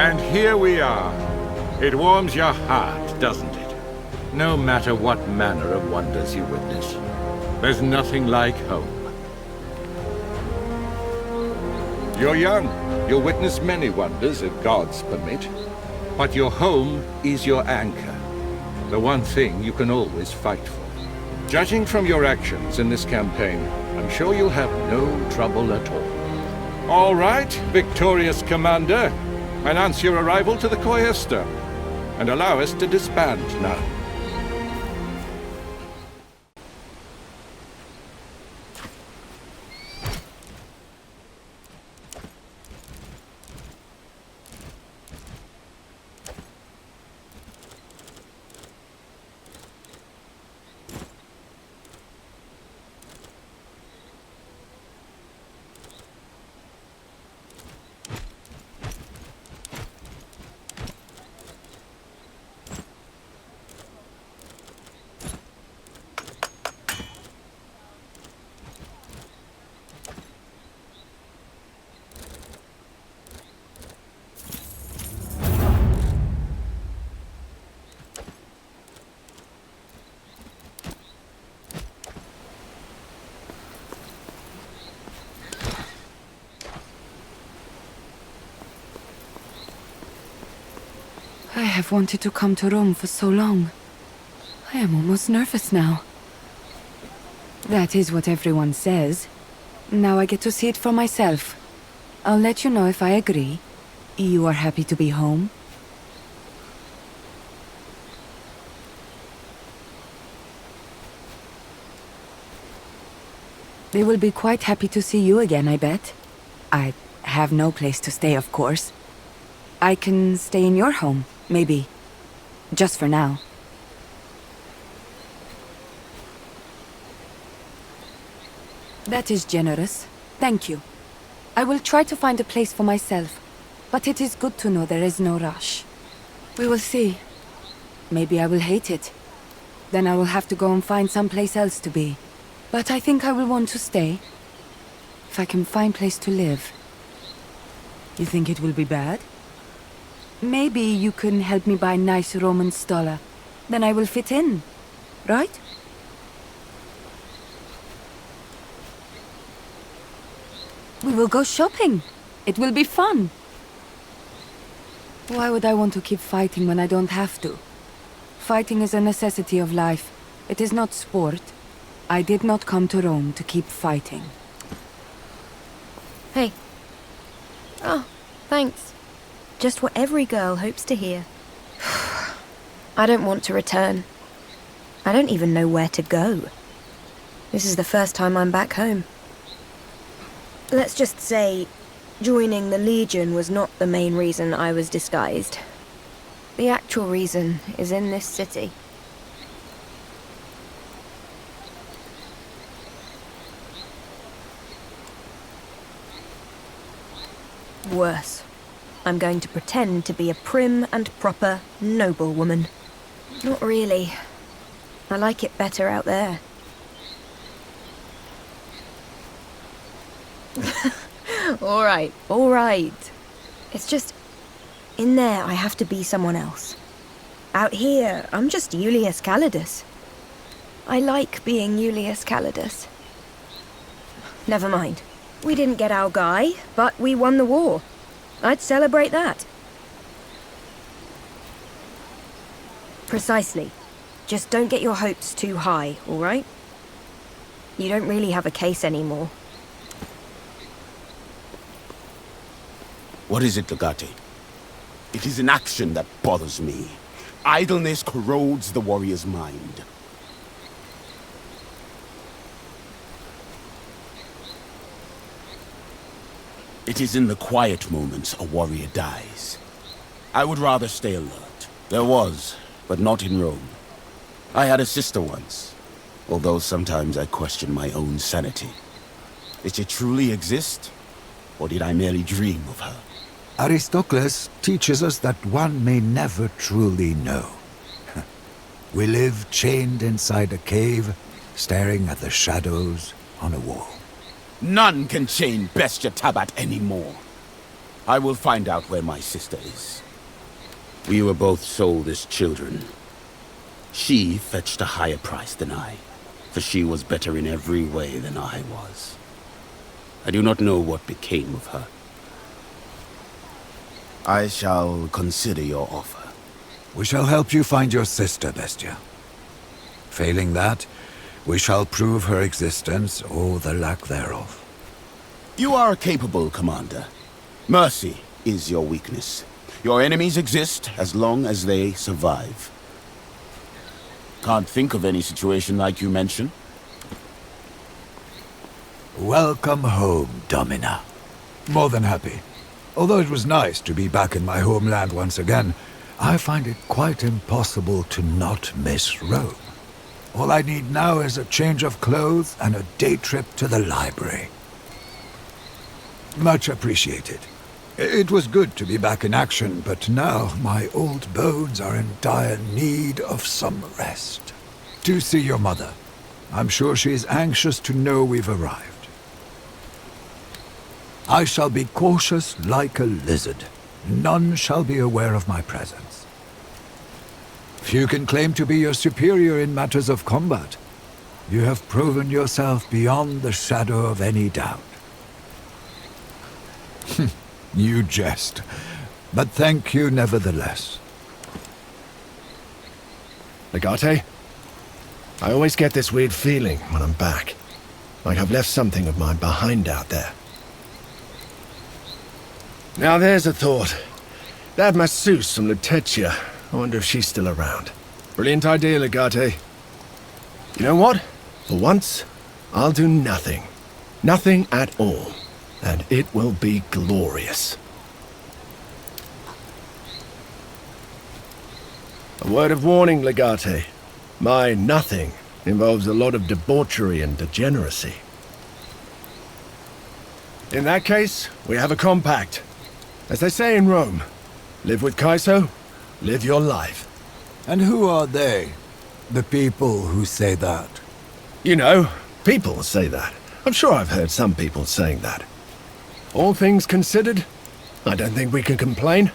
And here we are. It warms your heart, doesn't it? No matter what manner of wonders you witness, there's nothing like home. You're young. You'll witness many wonders if gods permit. But your home is your anchor. The one thing you can always fight for. Judging from your actions in this campaign, I'm sure you'll have no trouble at all. All right, victorious commander. Announce your arrival to the Coesta, and allow us to disband now. I have wanted to come to Rome for so long. I am almost nervous now. That is what everyone says. Now I get to see it for myself. I'll let you know if I agree. You are happy to be home? They will be quite happy to see you again, I bet. I have no place to stay, of course. I can stay in your home, maybe. Just for now. That is generous. Thank you. I will try to find a place for myself, but it is good to know there is no rush. We will see. Maybe I will hate it. Then I will have to go and find someplace else to be. But I think I will want to stay. If I can find place to live. You think it will be bad? Maybe you can help me buy a nice Roman stola. Then I will fit in. Right? We will go shopping. It will be fun. Why would I want to keep fighting when I don't have to? Fighting is a necessity of life. It is not sport. I did not come to Rome to keep fighting. Hey. Oh, thanks. Just what every girl hopes to hear. I don't want to return. I don't even know where to go. This is the first time I'm back home. Let's just say, joining the Legion was not the main reason I was disguised. The actual reason is in this city. Worse. I'm going to pretend to be a prim and proper noblewoman. Not really. I like it better out there. All right. It's just, in there I have to be someone else. Out here, I'm just Julius Calidus. I like being Julius Calidus. Never mind. We didn't get our guy, but we won the war. I'd celebrate that. Precisely. Just don't get your hopes too high, all right? You don't really have a case anymore. What is it, Legate? It is inaction that bothers me. Idleness corrodes the warrior's mind. It is in the quiet moments a warrior dies. I would rather stay alert. There was, but not in Rome. I had a sister once, although sometimes I question my own sanity. Did she truly exist, or did I merely dream of her? Aristocles teaches us that one may never truly know. We live chained inside a cave, staring at the shadows on a wall. None can chain Bestia Tabat anymore. I will find out where my sister is. We were both sold as children. She fetched a higher price than I, for she was better in every way than I was. I do not know what became of her. I shall consider your offer. We shall help you find your sister, Bestia. Failing that, we shall prove her existence or the lack thereof. You are a capable commander. Mercy is your weakness. Your enemies exist as long as they survive. Can't think of any situation like you mentioned. Welcome home, Domina. More than happy. Although it was nice to be back in my homeland once again, I find it quite impossible to not miss Rome. All I need now is a change of clothes and a day trip to the library. Much appreciated. It was good to be back in action, but now my old bones are in dire need of some rest. Do see your mother. I'm sure she is anxious to know we've arrived. I shall be cautious like a lizard. None shall be aware of my presence. Few can claim to be your superior in matters of combat. You have proven yourself beyond the shadow of any doubt. You jest, but thank you nevertheless. Legate? I always get this weird feeling when I'm back. Like I've left something of mine behind out there. Now there's a thought. That masseuse from Lutetia. I wonder if she's still around. Brilliant idea, Legate. You know what? For once, I'll do nothing. Nothing at all. And it will be glorious. A word of warning, Legate. My nothing involves a lot of debauchery and degeneracy. In that case, we have a compact. As they say in Rome, live with Kaiso, live your life. And who are they? The people who say that? You know, people say that. I'm sure I've heard some people saying that. All things considered, I don't think we can complain.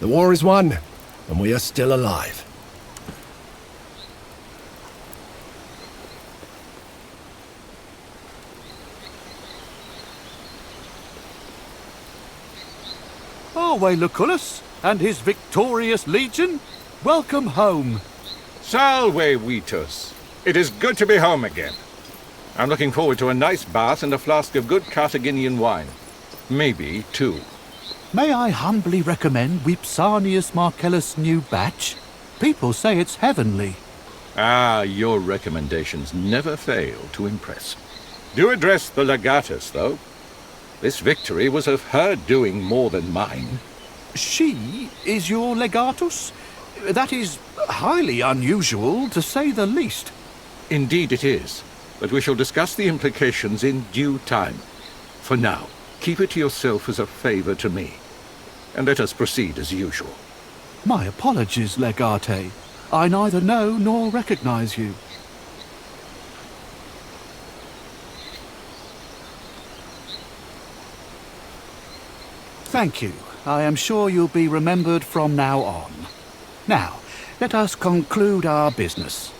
The war is won, and we are still alive. Arwe Lucullus and his victorious legion, welcome home. Salve, Vitus. It is good to be home again. I'm looking forward to a nice bath and a flask of good Carthaginian wine. Maybe two. May I humbly recommend Vipsanius Marcellus' new batch? People say it's heavenly. Ah, your recommendations never fail to impress. Do address the legatus, though. This victory was of her doing more than mine. She is your legatus? That is highly unusual, to say the least. Indeed it is, but we shall discuss the implications in due time. For now, keep it to yourself as a favor to me, and let us proceed as usual. My apologies, Legate. I neither know nor recognize you. Thank you. I am sure you'll be remembered from now on. Now, let us conclude our business.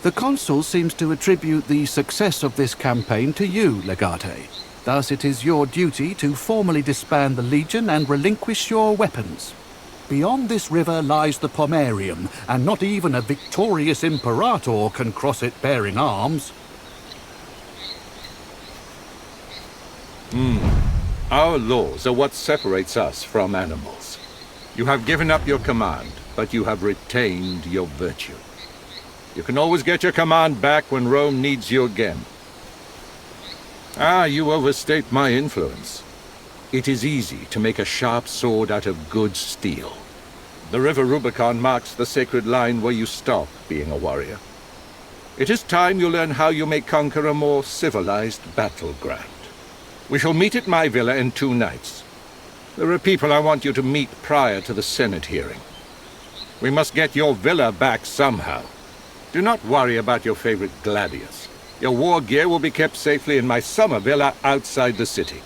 The Consul seems to attribute the success of this campaign to you, Legate. Thus it is your duty to formally disband the Legion and relinquish your weapons. Beyond this river lies the Pomerium, and not even a victorious Imperator can cross it bearing arms. Our laws are what separates us from animals. You have given up your command, but you have retained your virtue. You can always get your command back when Rome needs you again. Ah, you overstate my influence. It is easy to make a sharp sword out of good steel. The River Rubicon marks the sacred line where you stop being a warrior. It is time you learn how you may conquer a more civilized battleground. We shall meet at my villa in 2 nights. There are people I want you to meet prior to the Senate hearing. We must get your villa back somehow. Do not worry about your favorite gladius. Your war gear will be kept safely in my summer villa outside the city.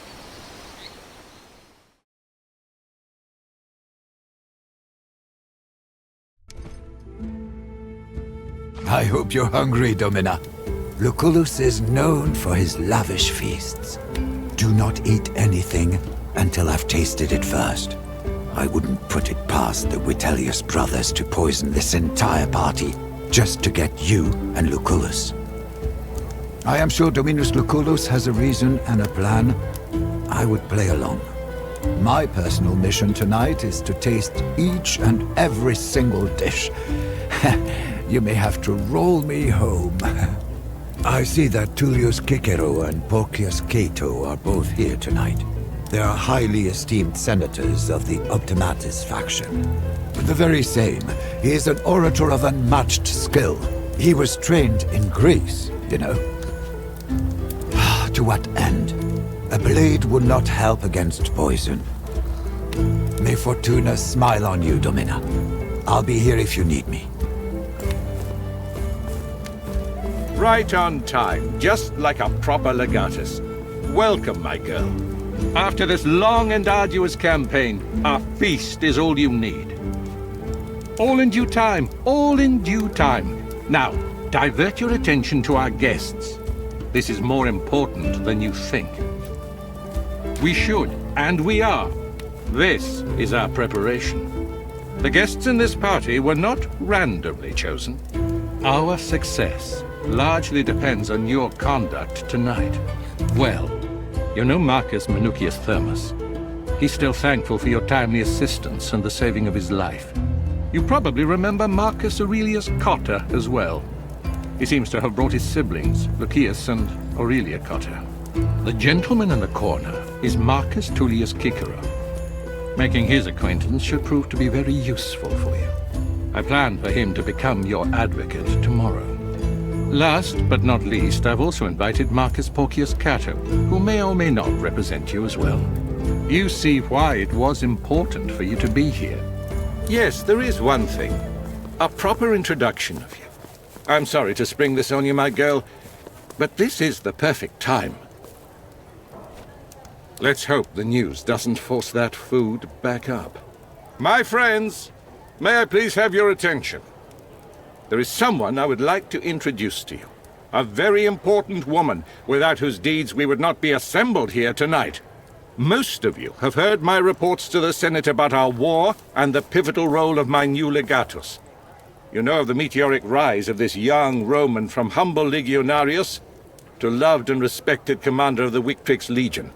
I hope you're hungry, Domina. Lucullus is known for his lavish feasts. Do not eat anything until I've tasted it first. I wouldn't put it past the Vitellius brothers to poison this entire party just to get you and Lucullus. I am sure Dominus Lucullus has a reason and a plan. I would play along. My personal mission tonight is to taste each and every single dish. You may have to roll me home. I see that Tullius Cicero and Porcius Cato are both here tonight. They are highly esteemed senators of the Optimatus faction. The very same. He is an orator of unmatched skill. He was trained in Greece, you know. To what end? A blade would not help against poison. May Fortuna smile on you, Domina. I'll be here if you need me. Right on time, just like a proper legatus. Welcome, my girl. After this long and arduous campaign, our feast is all you need. All in due time, all in due time. Now, divert your attention to our guests. This is more important than you think. We should, and we are. This is our preparation. The guests in this party were not randomly chosen. Our success largely depends on your conduct tonight. Well, you know Marcus Minucius Thermus. He's still thankful for your timely assistance and the saving of his life. You probably remember Marcus Aurelius Cotta as well. He seems to have brought his siblings, Lucius and Aurelia Cotta. The gentleman in the corner is Marcus Tullius Cicero. Making his acquaintance should prove to be very useful for you. I plan for him to become your advocate tomorrow. Last but not least, I've also invited Marcus Porcius Cato, who may or may not represent you as well. You see why it was important for you to be here. Yes, there is one thing. A proper introduction of you. I'm sorry to spring this on you, my girl, but this is the perfect time. Let's hope the news doesn't force that food back up. My friends, may I please have your attention? There is someone I would like to introduce to you. A very important woman, without whose deeds we would not be assembled here tonight. Most of you have heard my reports to the Senate about our war and the pivotal role of my new legatus. You know of the meteoric rise of this young Roman from humble legionarius to loved and respected commander of the Victrix Legion.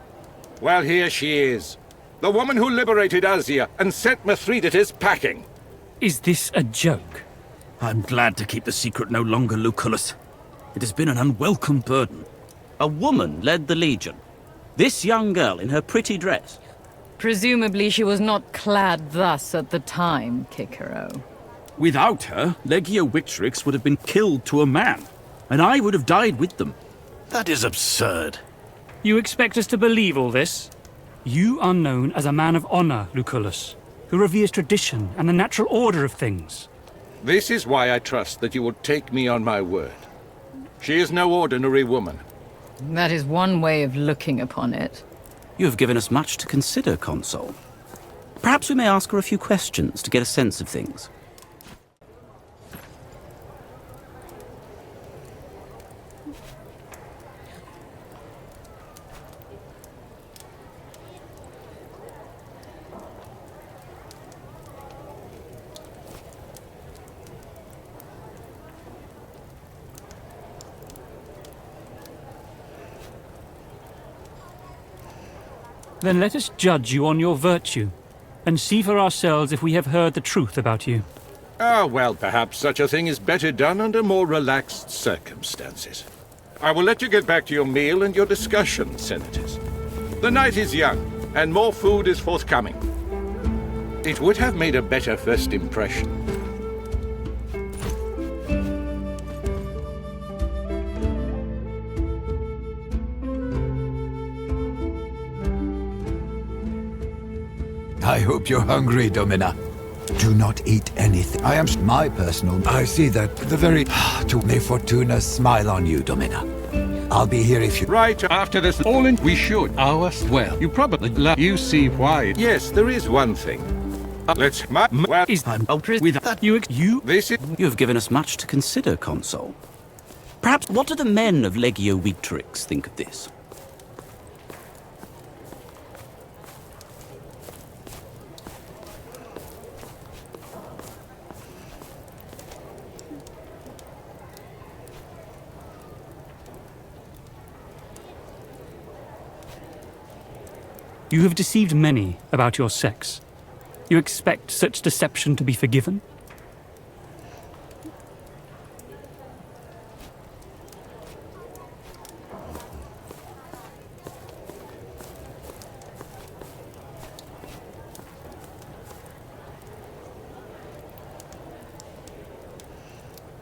Well, here she is. The woman who liberated Asia and sent Mithridates packing. Is this a joke? I'm glad to keep the secret no longer, Lucullus. It has been an unwelcome burden. A woman led the Legion. This young girl in her pretty dress. Presumably she was not clad thus at the time, Cicero. Without her, Legio Victrix would have been killed to a man, and I would have died with them. That is absurd. You expect us to believe all this? You are known as a man of honor, Lucullus, who reveres tradition and the natural order of things. This is why I trust that you will take me on my word. She is no ordinary woman. That is one way of looking upon it. You have given us much to consider, Consul. Perhaps we may ask her a few questions to get a sense of things. Then let us judge you on your virtue, and see for ourselves if we have heard the truth about you. Ah, well, perhaps such a thing is better done under more relaxed circumstances. I will let you get back to your meal and your discussion, Senators. The night is young, and more food is forthcoming. It would have made a better first impression. I hope you're hungry, Domina. Do not eat anything. I am my personal... I see that the very... May Fortuna smile on you, Domina. I'll be here if you... Right after this, we should. Well, you probably... You see why... Yes, there is one thing. Let's Is with that you This is You have given us much to consider, Consul. Perhaps what do the men of Legio Victrix think of this? You have deceived many about your sex. You expect such deception to be forgiven?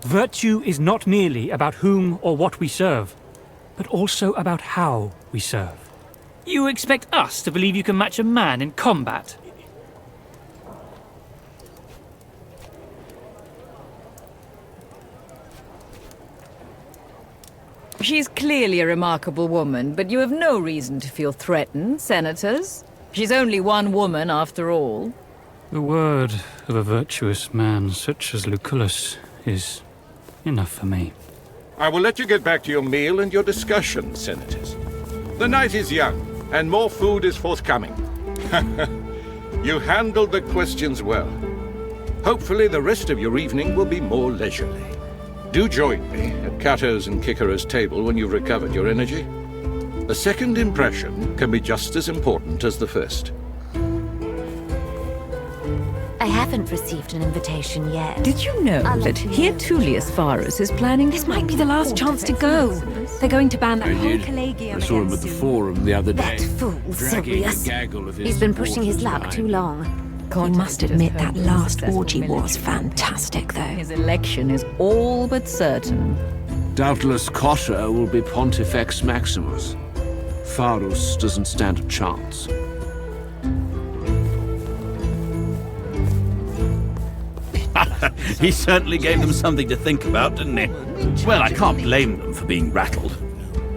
Virtue is not merely about whom or what we serve, but also about how we serve. You expect us to believe you can match a man in combat? She's clearly a remarkable woman, but you have no reason to feel threatened, senators. She's only one woman, after all. The word of a virtuous man such as Lucullus is enough for me. I will let you get back to your meal and your discussion, senators. The night is young, and more food is forthcoming. You handled the questions well. Hopefully the rest of your evening will be more leisurely. Do join me at Cato's and Kikara's table when you've recovered your energy. The second impression can be just as important as the first. I haven't received an invitation yet. Did you know that here Tullius Varus is planning... This might be the last chance to go. They're going to ban that I whole did. Collegium I saw him again at the soon. forum the other day. That fool, dragging a Silvius. gaggle of his He's been pushing his supporters luck too behind him. long. You must admit that last orgy was fantastic, though. His election is all but certain. Doubtless Cotta will be Pontifex Maximus. Varus doesn't stand a chance. He certainly gave them something to think about, didn't he? Well, I can't blame them for being rattled.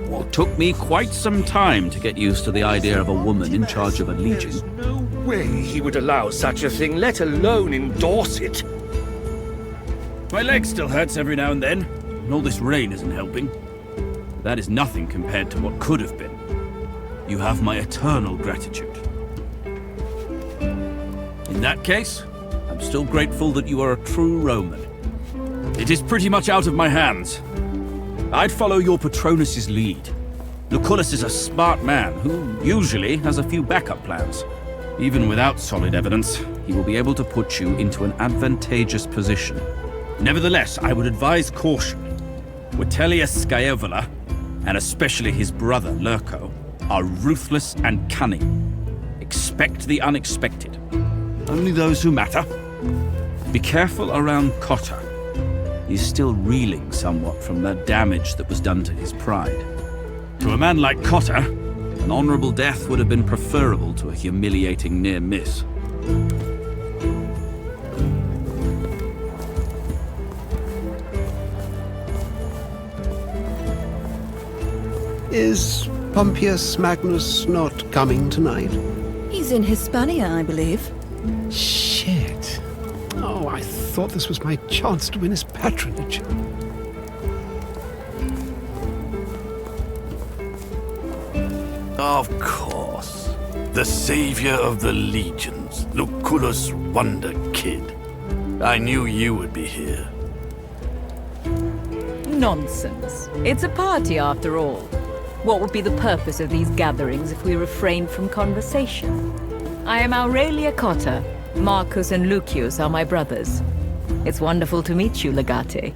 It took me quite some time to get used to the idea of a woman in charge of a legion. No way he would allow such a thing, let alone endorse it. My leg still hurts every now and then, and all this rain isn't helping. But that is nothing compared to what could have been. You have my eternal gratitude. In that case, I'm still grateful that you are a true Roman. It is pretty much out of my hands. I'd follow your Patronus's lead. Lucullus is a smart man who usually has a few backup plans. Even without solid evidence, he will be able to put you into an advantageous position. Nevertheless, I would advise caution. Vitellius Scaevola, and especially his brother Lurco, are ruthless and cunning. Expect the unexpected. Only those who matter. Be careful around Cotta. He's still reeling somewhat from the damage that was done to his pride. To a man like Cotta, an honorable death would have been preferable to a humiliating near miss. Is Pompeius Magnus not coming tonight? He's in Hispania, I believe. Shit. Oh, I thought this was my chance to win his patronage. Of course. The savior of the legions, Lucullus Wonder Kid. I knew you would be here. Nonsense. It's a party after all. What would be the purpose of these gatherings if we refrained from conversation? I am Aurelia Cotta. Marcus and Lucius are my brothers. It's wonderful to meet you, Legate.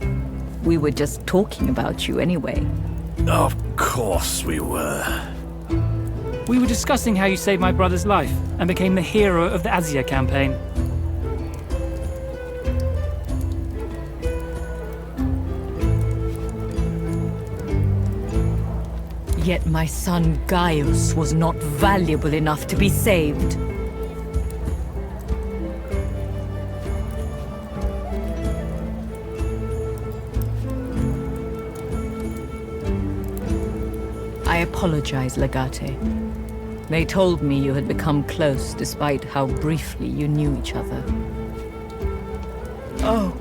We were just talking about you anyway. Of course we were. We were discussing how you saved my brother's life and became the hero of the Azia campaign. Yet my son Gaius was not valuable enough to be saved. I apologize, Legate. They told me you had become close despite how briefly you knew each other. Oh,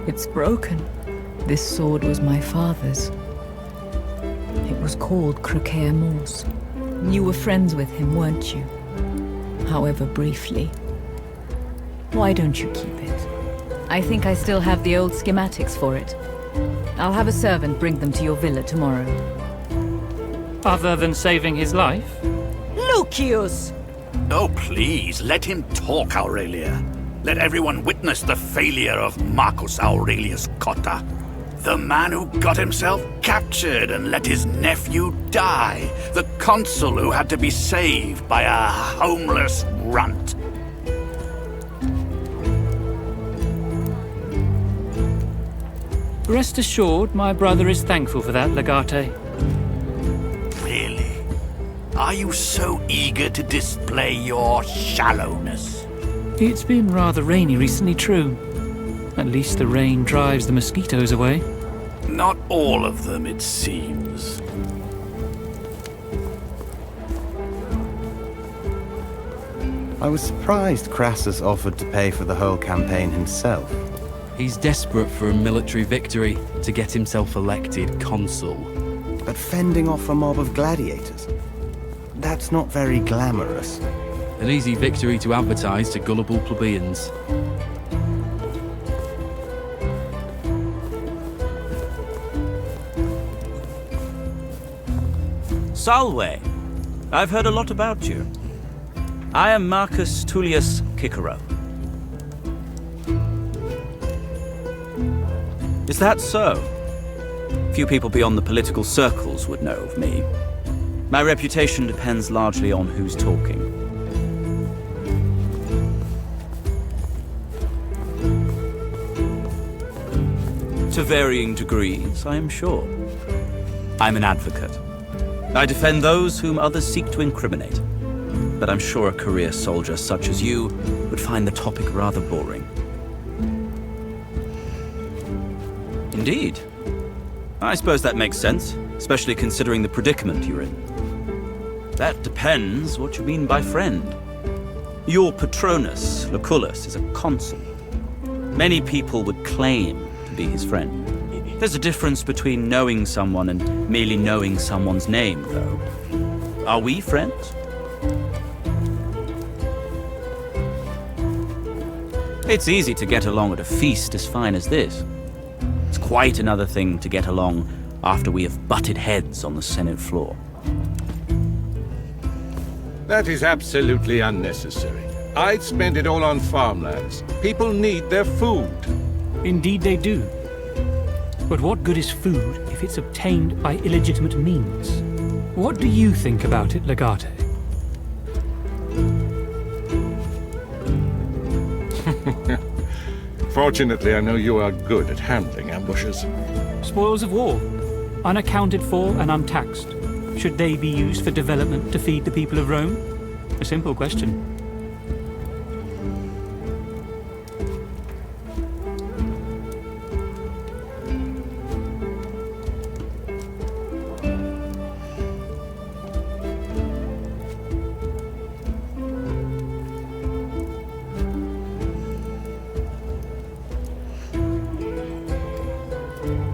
it's broken. This sword was my father's. It was called Croquet Morse. You were friends with him, weren't you? However briefly. Why don't you keep it? I think I still have the old schematics for it. I'll have a servant bring them to your villa tomorrow. Other than saving his life? Lucius! Oh, please, let him talk, Aurelia. Let everyone witness the failure of Marcus Aurelius Cotta. The man who got himself captured and let his nephew die. The consul who had to be saved by a homeless runt. Rest assured, my brother is thankful for that, Legate. Really? Are you so eager to display your shallowness? It's been rather rainy recently, true. At least the rain drives the mosquitoes away. Not all of them, it seems. I was surprised Crassus offered to pay for the whole campaign himself. He's desperate for a military victory to get himself elected consul. But fending off a mob of gladiators? That's not very glamorous. An easy victory to advertise to gullible plebeians. Salve! I've heard a lot about you. I am Marcus Tullius Cicero. Is that so? Few people beyond the political circles would know of me. My reputation depends largely on who's talking. To varying degrees, I am sure. I'm an advocate. I defend those whom others seek to incriminate. But I'm sure a career soldier such as you would find the topic rather boring. Indeed. I suppose that makes sense, especially considering the predicament you're in. That depends what you mean by friend. Your Patronus, Lucullus, is a consul. Many people would claim to be his friend. There's a difference between knowing someone and merely knowing someone's name, though. Are we friends? It's easy to get along at a feast as fine as this. It's quite another thing to get along after we have butted heads on the Senate floor. That is absolutely unnecessary. I'd spend it all on farmlands. People need their food. Indeed they do. But what good is food if it's obtained by illegitimate means? What do you think about it, Legate? Fortunately, I know you are good at handling ambushes. Spoils of war, unaccounted for and untaxed. Should they be used for development to feed the people of Rome? A simple question.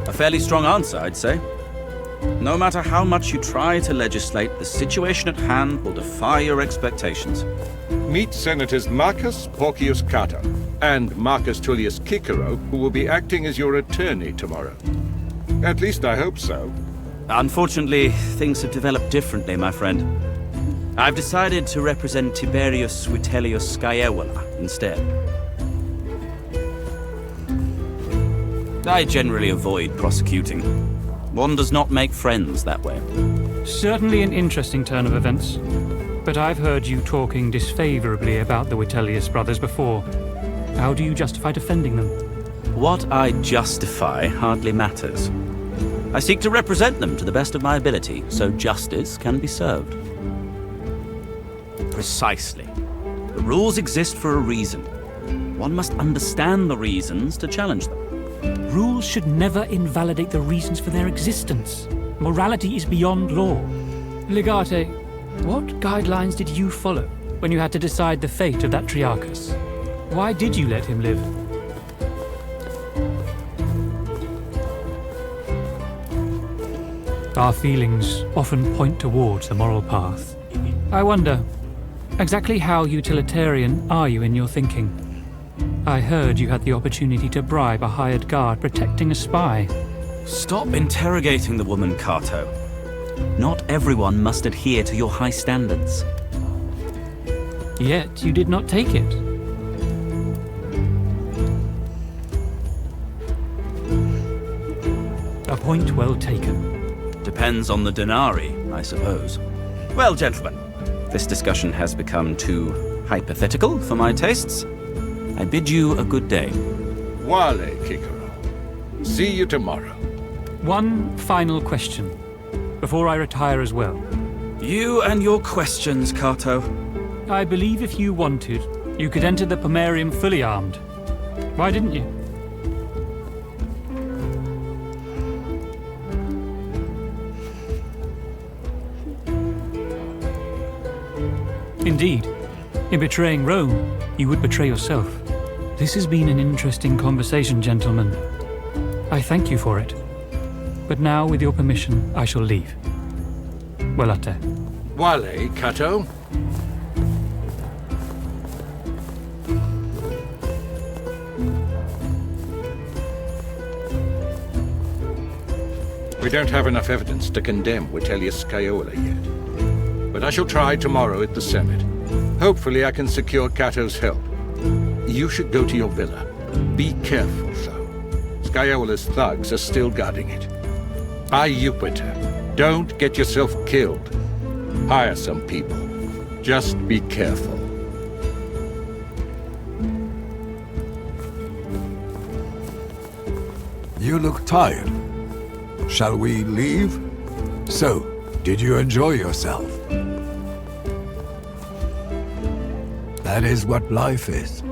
A fairly strong answer, I'd say. No matter how much you try to legislate, the situation at hand will defy your expectations. Meet Senators Marcus Porcius Cato and Marcus Tullius Cicero, who will be acting as your attorney tomorrow. At least I hope so. Unfortunately, things have developed differently, my friend. I've decided to represent Tiberius Vitellius Scaevola instead. I generally avoid prosecuting. One does not make friends that way. Certainly an interesting turn of events. But I've heard you talking disfavorably about the Vitellius brothers before. How do you justify defending them? What I justify hardly matters. I seek to represent them to the best of my ability, so justice can be served. Precisely. The rules exist for a reason. One must understand the reasons to challenge them. Rules should never invalidate the reasons for their existence. Morality is beyond law. Legate, What guidelines did you follow when you had to decide the fate of that Triarchus? Why did you let him live? Our feelings often point towards the moral path. I wonder, exactly how utilitarian are you in your thinking? I heard you had the opportunity to bribe a hired guard protecting a spy. Stop interrogating the woman, Cato. Not everyone must adhere to your high standards. Yet you did not take it. A point well taken. Depends on the denarii, I suppose. Well, gentlemen, this discussion has become too hypothetical for my tastes. I bid you a good day. Wale, Kikoro. See you tomorrow. One final question, before I retire as well. You and your questions, Cato. I believe if you wanted, you could enter the Pomerium fully armed. Why didn't you? Indeed. In betraying Rome, you would betray yourself. This has been an interesting conversation, gentlemen. I thank you for it. But now, with your permission, I shall leave. Welate. Wale, Cato. We don't have enough evidence to condemn Vitellius Scaevola yet. But I shall try tomorrow at the Senate. Hopefully I can secure Cato's help. You should go to your villa. Be careful, though. Scaevola's thugs are still guarding it. By Jupiter, don't get yourself killed. Hire some people. Just be careful. You look tired. Shall we leave? So, did you enjoy yourself? That is what life is.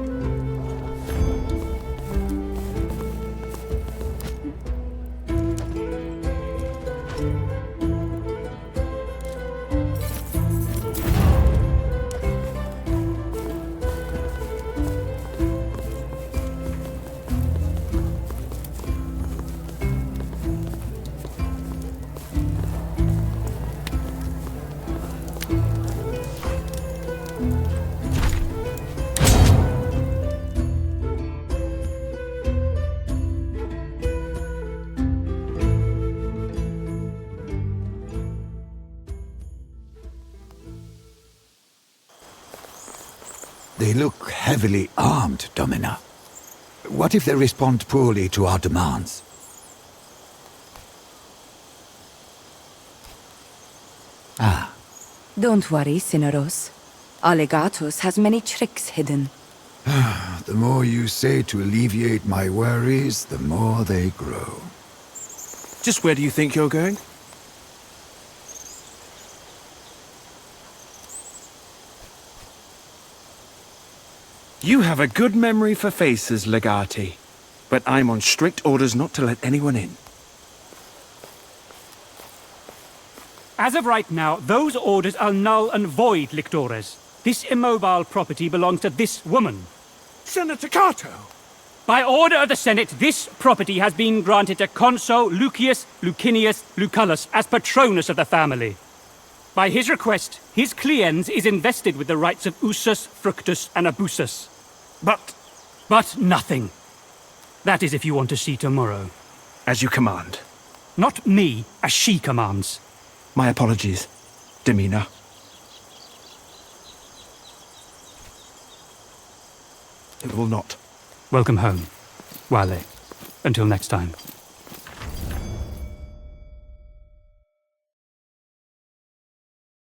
They look heavily armed, Domina. What if they respond poorly to our demands? Ah. Don't worry, Cineros. Our legatus has many tricks hidden. The more you say to alleviate my worries, the more they grow. Just where do you think you're going? You have a good memory for faces, Legati. But I'm on strict orders not to let anyone in. As of right now, those orders are null and void, Lictores. This immobile property belongs to this woman. Senator Cato! By order of the Senate, this property has been granted to Consul Lucius Lucinius Lucullus as patronus of the family. By his request, his cliens is invested with the rights of usus, fructus, and abusus. But nothing. That is if you want to see tomorrow. As you command. Not me, as she commands. My apologies, Domina. It will not. Welcome home, Wale. Until next time.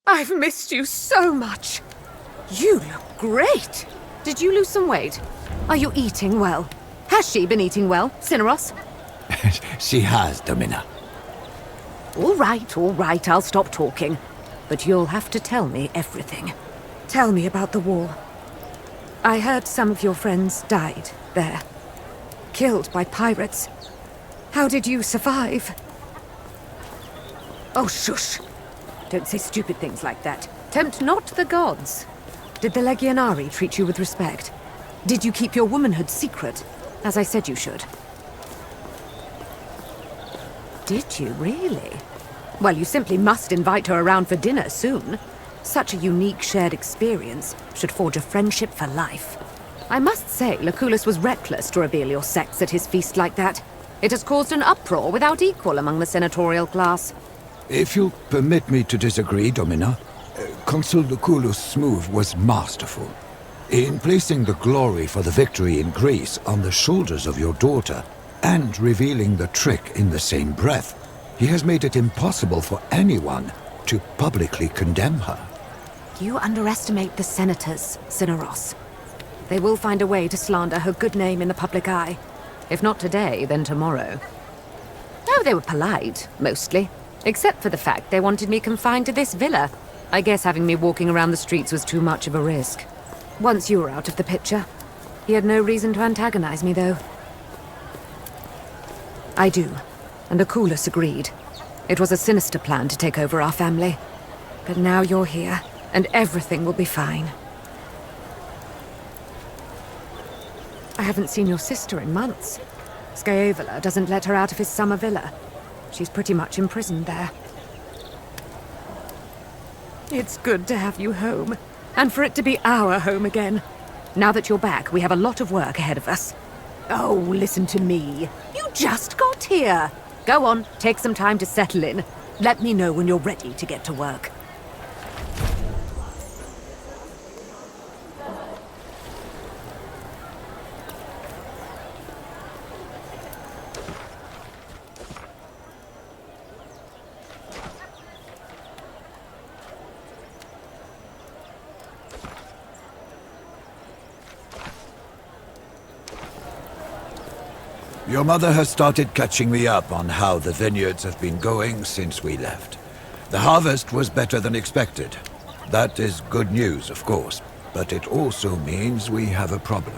I've missed you so much. You look great. Did you lose some weight? Are you eating well? Has she been eating well, Cineros? She has, Domina. All right, I'll stop talking. But you'll have to tell me everything. Tell me about the war. I heard some of your friends died there. Killed by pirates. How did you survive? Oh, shush. Don't say stupid things like that. Tempt not the gods. Did the Legionari treat you with respect? Did you keep your womanhood secret, as I said you should? Did you, really? Well, you simply must invite her around for dinner soon. Such a unique shared experience should forge a friendship for life. I must say, Lucullus was reckless to reveal your sex at his feast like that. It has caused an uproar without equal among the senatorial class. If you'll permit me to disagree, Domina, Consul Lucullus' move was masterful. In placing the glory for the victory in Greece on the shoulders of your daughter, and revealing the trick in the same breath, he has made it impossible for anyone to publicly condemn her. You underestimate the senators, Cineros. They will find a way to slander her good name in the public eye. If not today, then tomorrow. Oh, they were polite, mostly. Except for the fact they wanted me confined to this villa. I guess having me walking around the streets was too much of a risk. Once you were out of the picture, he had no reason to antagonize me, though. I do, and Lucullus agreed. It was a sinister plan to take over our family. But now you're here, and everything will be fine. I haven't seen your sister in months. Scaevola doesn't let her out of his summer villa. She's pretty much imprisoned there. It's good to have you home, and for it to be our home again. Now that you're back, we have a lot of work ahead of us. Oh, listen to me. You just got here. Go on, take some time to settle in. Let me know when you're ready to get to work. Your mother has started catching me up on how the vineyards have been going since we left. The harvest was better than expected. That is good news, of course, but it also means we have a problem.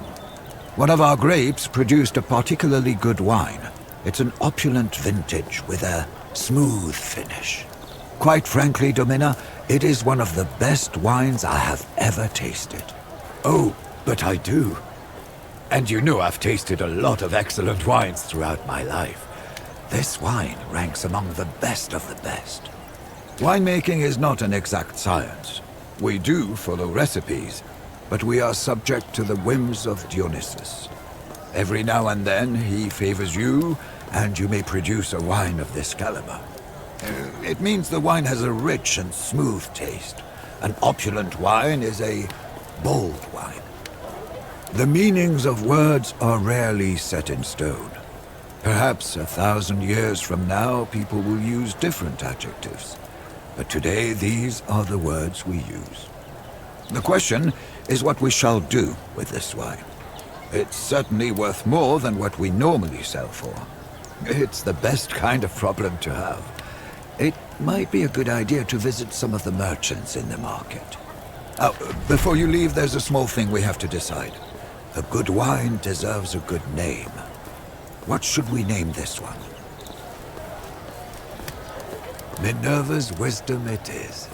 One of our grapes produced a particularly good wine. It's an opulent vintage with a smooth finish. Quite frankly, Domina, it is one of the best wines I have ever tasted. Oh, but I do. And you know I've tasted a lot of excellent wines throughout my life. This wine ranks among the best of the best. Winemaking is not an exact science. We do follow recipes, but we are subject to the whims of Dionysus. Every now and then he favors you, and you may produce a wine of this caliber. It means the wine has a rich and smooth taste. An opulent wine is a bold wine. The meanings of words are rarely set in stone. Perhaps 1,000 years from now, people will use different adjectives. But today, these are the words we use. The question is what we shall do with this wine. It's certainly worth more than what we normally sell for. It's the best kind of problem to have. It might be a good idea to visit some of the merchants in the market. Before you leave, there's a small thing we have to decide. A good wine deserves a good name. What should we name this one? Minerva's Wisdom it is.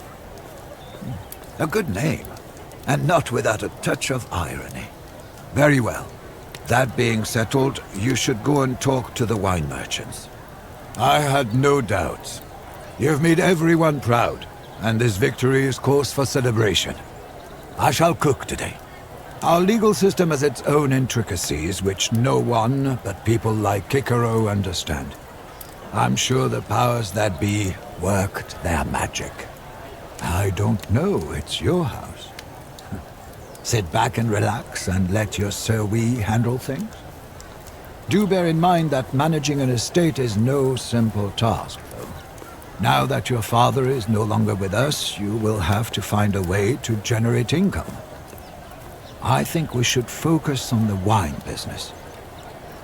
A good name, and not without a touch of irony. Very well. That being settled, you should go and talk to the wine merchants. I had no doubts. You've made everyone proud, and this victory is cause for celebration. I shall cook today. Our legal system has its own intricacies, which no one but people like Kikero understand. I'm sure the powers that be worked their magic. I don't know, it's your house. Sit back and relax and let your Sir We handle things. Do bear in mind that managing an estate is no simple task, though. Now that your father is no longer with us, you will have to find a way to generate income. I think we should focus on the wine business.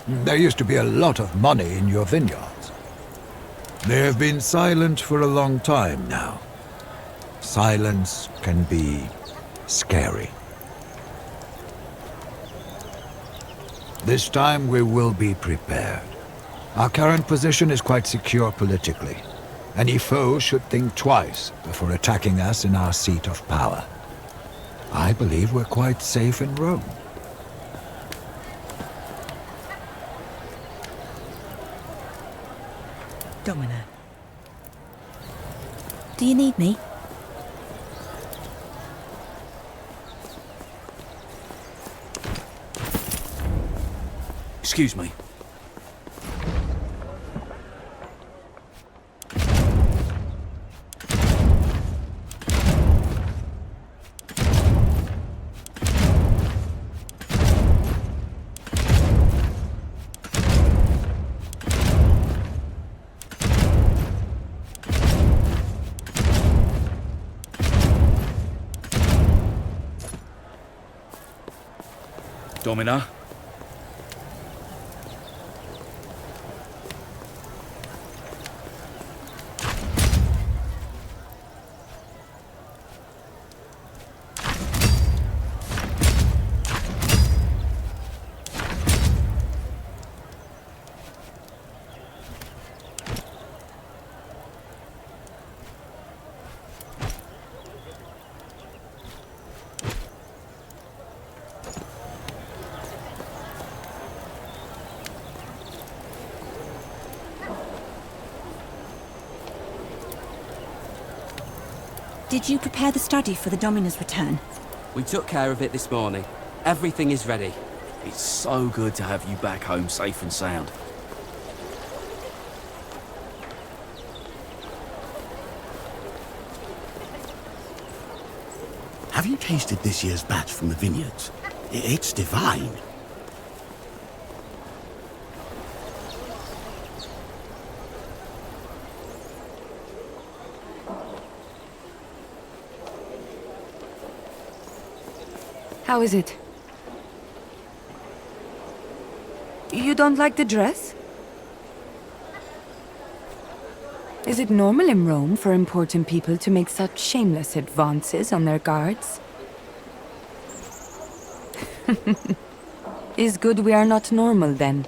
There used to be a lot of money in your vineyards. They have been silent for a long time now. Silence can be scary. This time we will be prepared. Our current position is quite secure politically. Any foe should think twice before attacking us in our seat of power. I believe we're quite safe in Rome. Domina. Do you need me? Excuse me. Domina? Did you prepare the study for the Domina's return? We took care of it this morning. Everything is ready. It's so good to have you back home safe and sound. Have you tasted this year's batch from the vineyards? It's divine. How is it? You don't like the dress? Is it normal in Rome for important people to make such shameless advances on their guards? Is good we are not normal, then?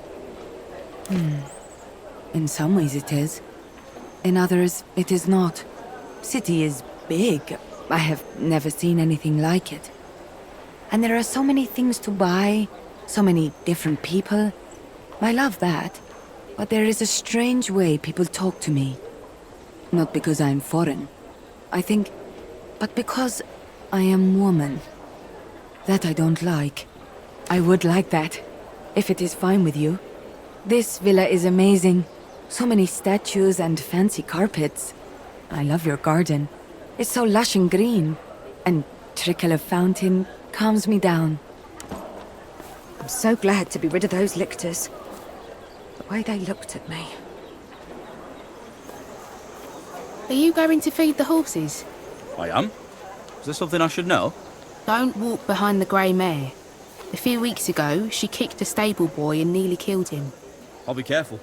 In some ways it is. In others, it is not. City is big. I have never seen anything like it. And there are so many things to buy, so many different people. I love that. But there is a strange way people talk to me. Not because I am foreign, I think, but because I am woman. That I don't like. I would like that, if it is fine with you. This villa is amazing. So many statues and fancy carpets. I love your garden. It's so lush and green. And trickle of fountain calms me down. I'm so glad to be rid of those lictors. The way they looked at me. Are you going to feed the horses? I am? Is there something I should know? Don't walk behind the grey mare. A few weeks ago, she kicked a stable boy and nearly killed him. I'll be careful.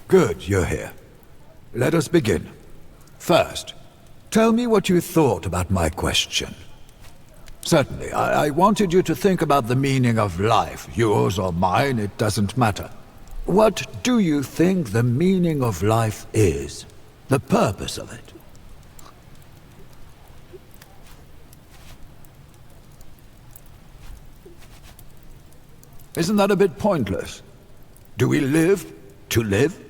Good, you're here. Let us begin. First, tell me what you thought about my question. Certainly, I wanted you to think about the meaning of life. Yours or mine, it doesn't matter. What do you think the meaning of life is? The purpose of it? Isn't that a bit pointless? Do we live to live?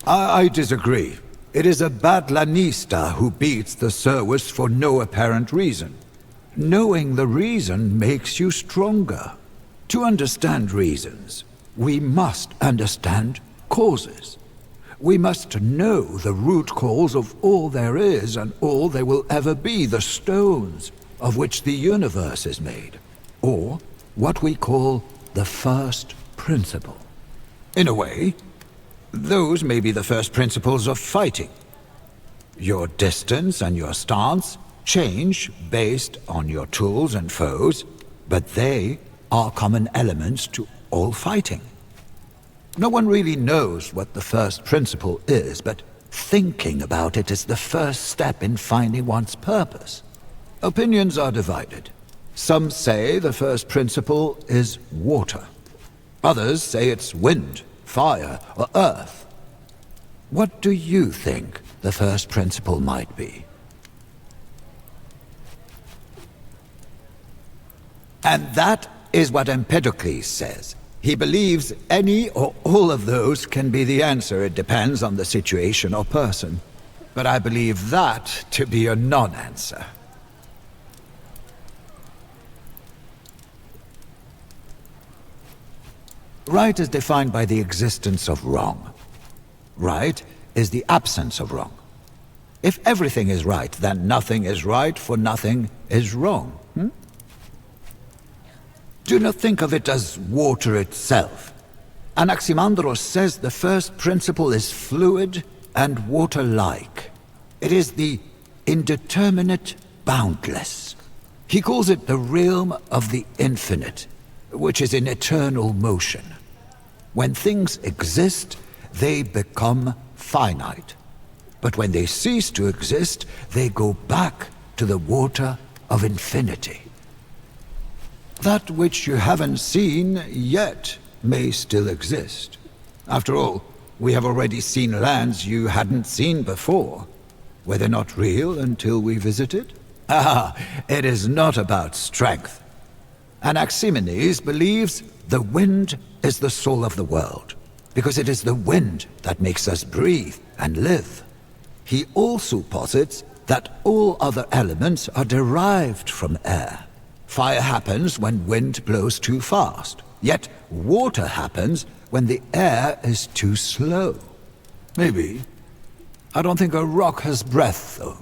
I disagree. It is a Batlanista who beats the Serwis for no apparent reason. Knowing the reason makes you stronger. To understand reasons, we must understand causes. We must know the root cause of all there is and all there will ever be, the stones of which the universe is made, or what we call the first principle. In a way, those may be the first principles of fighting. Your distance and your stance change based on your tools and foes, but they are common elements to all fighting. No one really knows what the first principle is, but thinking about it is the first step in finding one's purpose. Opinions are divided. Some say the first principle is water. Others say it's wind, fire, or earth. What do you think the first principle might be? And that is what Empedocles says. He believes any or all of those can be the answer. It depends on the situation or person. But I believe that to be a non-answer. Right is defined by the existence of wrong. Right is the absence of wrong. If everything is right, then nothing is right, for nothing is wrong. Do not think of it as water itself. Anaximandros says the first principle is fluid and water-like. It is the indeterminate boundless. He calls it the realm of the infinite, which is in eternal motion. When things exist, they become finite. But when they cease to exist, they go back to the water of infinity. That which you haven't seen yet may still exist. After all, we have already seen lands you hadn't seen before. Were they not real until we visited? It is not about strength. Anaximenes believes the wind is the soul of the world, because it is the wind that makes us breathe and live. He also posits that all other elements are derived from air. Fire happens when wind blows too fast, yet water happens when the air is too slow. Maybe. I don't think a rock has breath, though.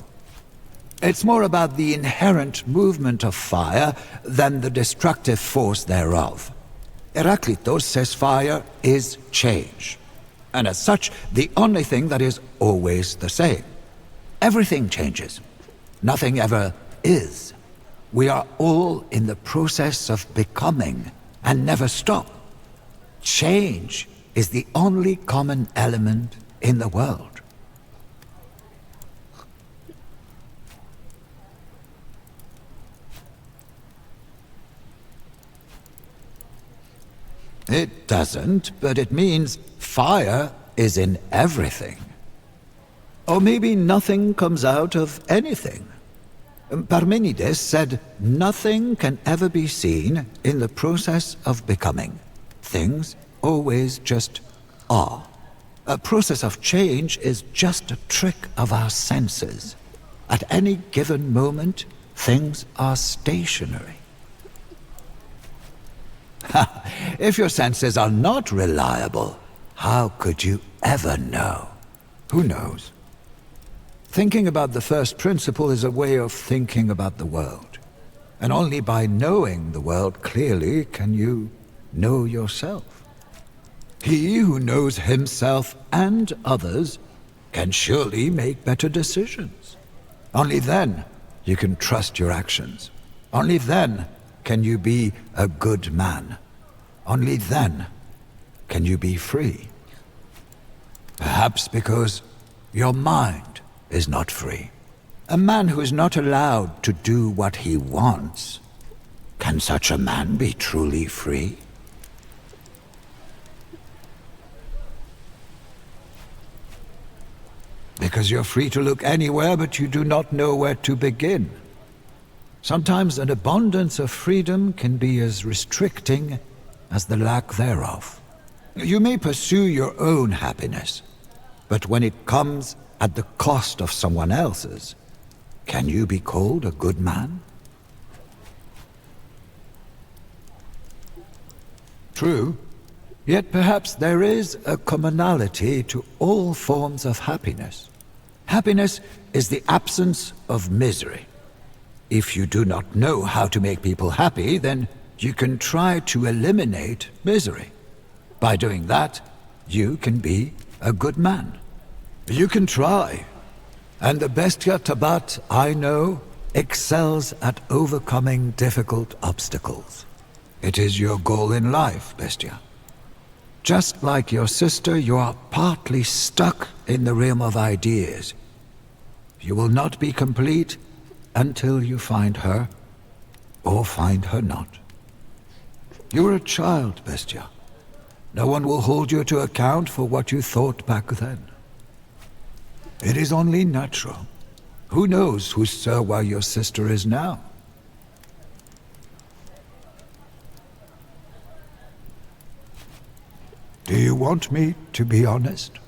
It's more about the inherent movement of fire than the destructive force thereof. Heraclitus says fire is change, and as such, the only thing that is always the same. Everything changes. Nothing ever is. We are all in the process of becoming and never stop. Change is the only common element in the world. It doesn't, but it means fire is in everything. Or maybe nothing comes out of anything. Parmenides said, nothing can ever be seen in the process of becoming. Things always just are. A process of change is just a trick of our senses. At any given moment, things are stationary. If your senses are not reliable, how could you ever know? Who knows? Thinking about the first principle is a way of thinking about the world. And only by knowing the world clearly can you know yourself. He who knows himself and others can surely make better decisions. Only then you can trust your actions. Only then can you be a good man. Only then can you be free. Perhaps because your mind is not free. A man who is not allowed to do what he wants, can such a man be truly free? because you're free to look anywhere, but you do not know where to begin. Sometimes an abundance of freedom can be as restricting as the lack thereof. You may pursue your own happiness, but when it comes at the cost of someone else's, can you be called a good man? True, yet perhaps there is a commonality to all forms of happiness. Happiness is the absence of misery. If you do not know how to make people happy, then you can try to eliminate misery. By doing that, you can be a good man. You can try. And the Bestia Tabat I know excels at overcoming difficult obstacles. It is your goal in life, Bestia. Just like your sister, you are partly stuck in the realm of ideas. You will not be complete until you find her, or find her not. You are a child, Bestia. No one will hold you to account for what you thought back then. It is only natural. Who knows who Serwa your sister is now? Do you want me to be honest?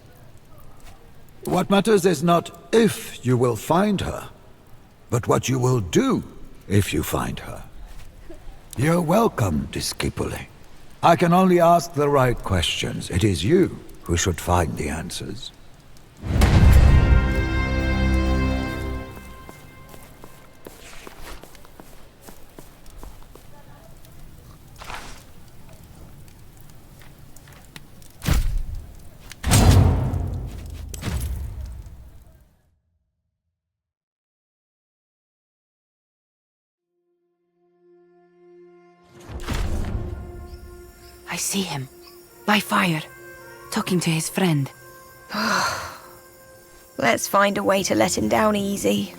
What matters is not if you will find her, but what you will do if you find her. You're welcome, Discipule. I can only ask the right questions. It is you who should find the answers. I see him. By fire. Talking to his friend. Let's find a way to let him down easy.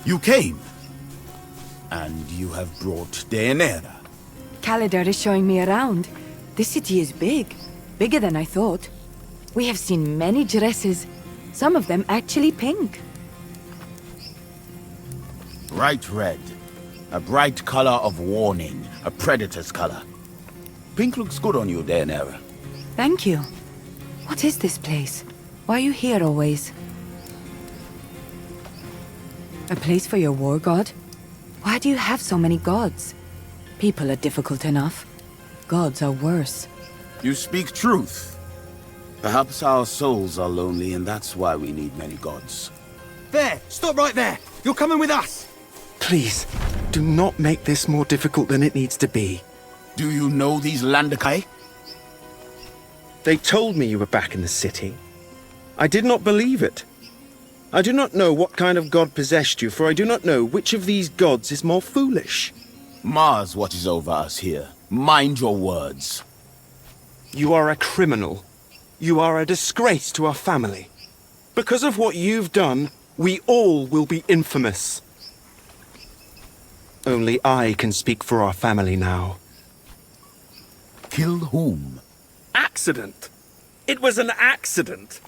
You came. And you have brought Deianira. Kalidar is showing me around. This city is big. Bigger than I thought. We have seen many dresses. Some of them actually pink. Bright red. A bright color of warning. A predator's color. Pink looks good on you, Deianira. Thank you. What is this place? Why are you here always? A place for your war god? Why do you have so many gods? People are difficult enough. Gods are worse. You speak truth. Perhaps our souls are lonely and that's why we need many gods. There! Stop right there! You're coming with us! Please, do not make this more difficult than it needs to be. Do you know these Landakai? They told me you were back in the city. I did not believe it. I do not know what kind of god possessed you, for I do not know which of these gods is more foolish. Mars watches over us here. Mind your words. You are a criminal. You are a disgrace to our family. Because of what you've done, we all will be infamous. Only I can speak for our family now. Kill whom? Accident. It was an accident.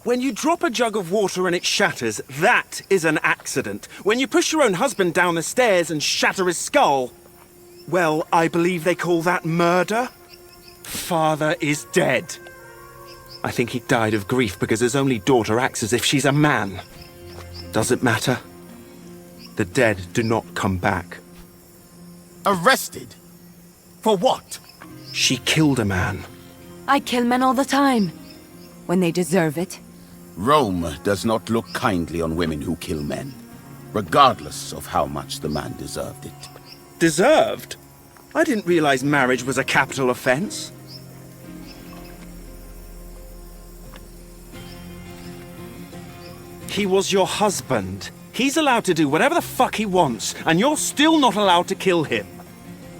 When you drop a jug of water and it shatters, that is an accident. When you push your own husband down the stairs and shatter his skull, well, I believe they call that murder. Father is dead. I think he died of grief because his only daughter acts as if she's a man. Does it matter? The dead do not come back. Arrested? For what? She killed a man. I kill men all the time. When they deserve it. Rome does not look kindly on women who kill men, regardless of how much the man deserved it. Deserved? I didn't realize marriage was a capital offense. He was your husband. He's allowed to do whatever the fuck he wants, and you're still not allowed to kill him.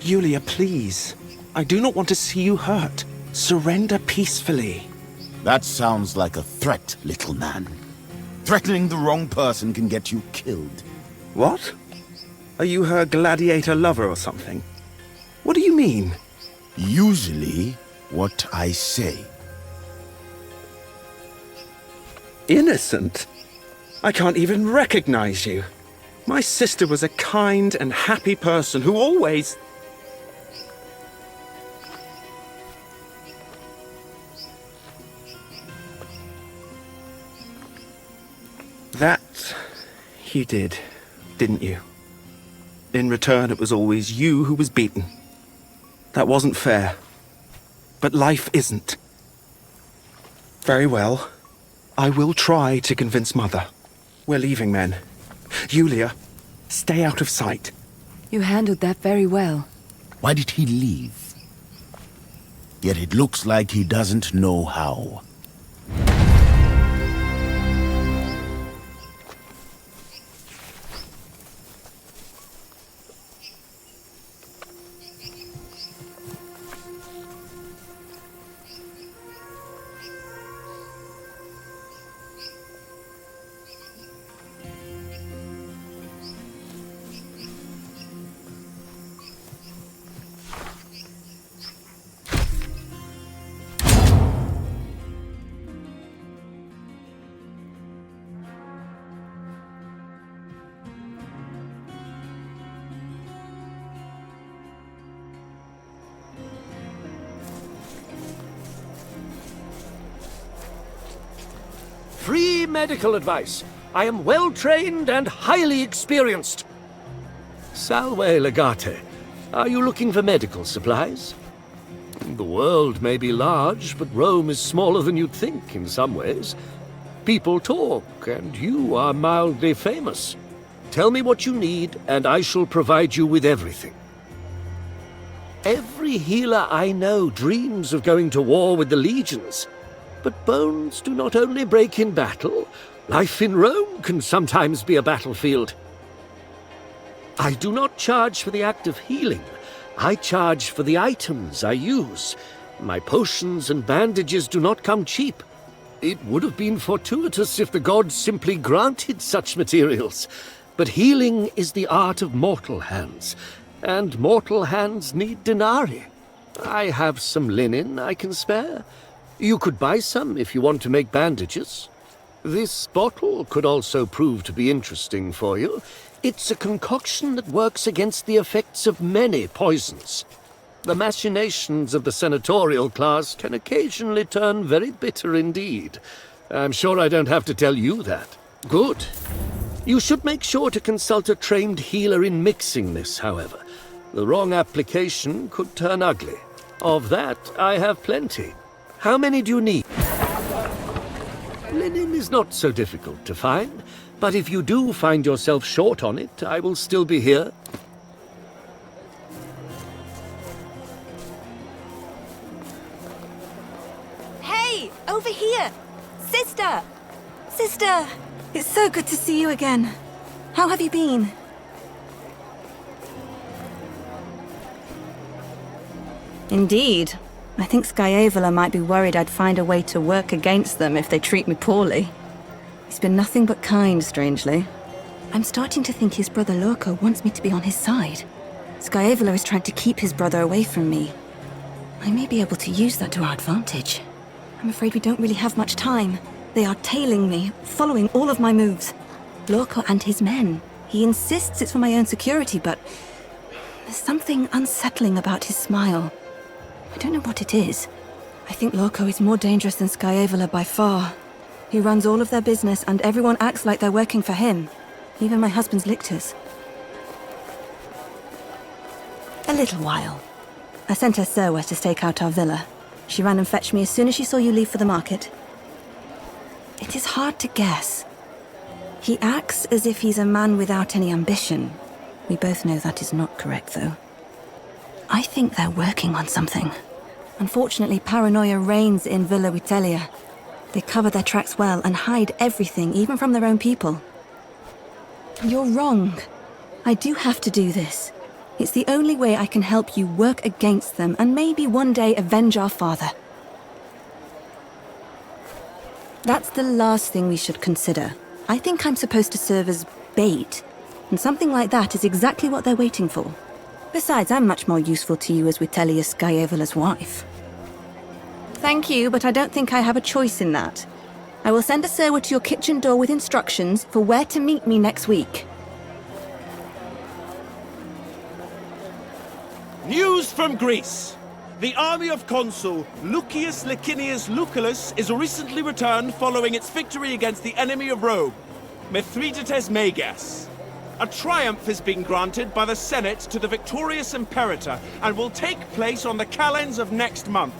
Yulia, please. I do not want to see you hurt. Surrender peacefully. That sounds like a threat, little man. Threatening the wrong person can get you killed. What? Are you her gladiator lover or something? What do you mean? Usually, what I say. Innocent? I can't even recognize you. My sister was a kind and happy person who always... That you did, didn't you? In return, it was always you who was beaten. That wasn't fair. But life isn't. Very well. I will try to convince Mother. We're leaving, men. Yulia, stay out of sight. You handled that very well. Why did he leave? Yet it looks like he doesn't know how. Free medical advice. I am well trained and highly experienced. Salve Legate. Are you looking for medical supplies? The world may be large, but Rome is smaller than you'd think in some ways. People talk, and you are mildly famous. Tell me what you need, and I shall provide you with everything. Every healer I know dreams of going to war with the legions. But bones do not only break in battle. Life in Rome can sometimes be a battlefield. I do not charge for the act of healing. I charge for the items I use. My potions and bandages do not come cheap. It would have been fortuitous if the gods simply granted such materials. But healing is the art of mortal hands, and mortal hands need denarii. I have some linen I can spare. You could buy some if you want to make bandages. This bottle could also prove to be interesting for you. It's a concoction that works against the effects of many poisons. The machinations of the senatorial class can occasionally turn very bitter indeed. I'm sure I don't have to tell you that. Good. You should make sure to consult a trained healer in mixing this, however. The wrong application could turn ugly. Of that, I have plenty. How many do you need? Linen is not so difficult to find, but if you do find yourself short on it, I will still be here. Hey, over here! Sister! Sister! It's so good to see you again. How have you been? Indeed. I think Scaevola might be worried I'd find a way to work against them if they treat me poorly. He's been nothing but kind, strangely. I'm starting to think his brother Lorco wants me to be on his side. Scaevola is trying to keep his brother away from me. I may be able to use that to our advantage. I'm afraid we don't really have much time. They are tailing me, following all of my moves. Lorco and his men. He insists it's for my own security, but there's something unsettling about his smile. I don't know what it is. I think Lorco is more dangerous than Scaevola by far. He runs all of their business and everyone acts like they're working for him. Even my husband's lictors. A little while. I sent her Serwa to stake out our villa. She ran and fetched me as soon as she saw you leave for the market. It is hard to guess. He acts as if he's a man without any ambition. We both know that is not correct, though. I think they're working on something. Unfortunately, paranoia reigns in Villa Vitellia. They cover their tracks well and hide everything, even from their own people. You're wrong. I do have to do this. It's the only way I can help you work against them and maybe one day avenge our father. That's the last thing we should consider. I think I'm supposed to serve as bait, and something like that is exactly what they're waiting for. Besides, I'm much more useful to you as Vitellius Skyevola's wife. Thank you, but I don't think I have a choice in that. I will send a server to your kitchen door with instructions for where to meet me next week. News from Greece. The army of Consul Lucius Licinius Lucullus is recently returned following its victory against the enemy of Rome, Mithridates Megas. A triumph has been granted by the Senate to the victorious Imperator and will take place on the calends of next month.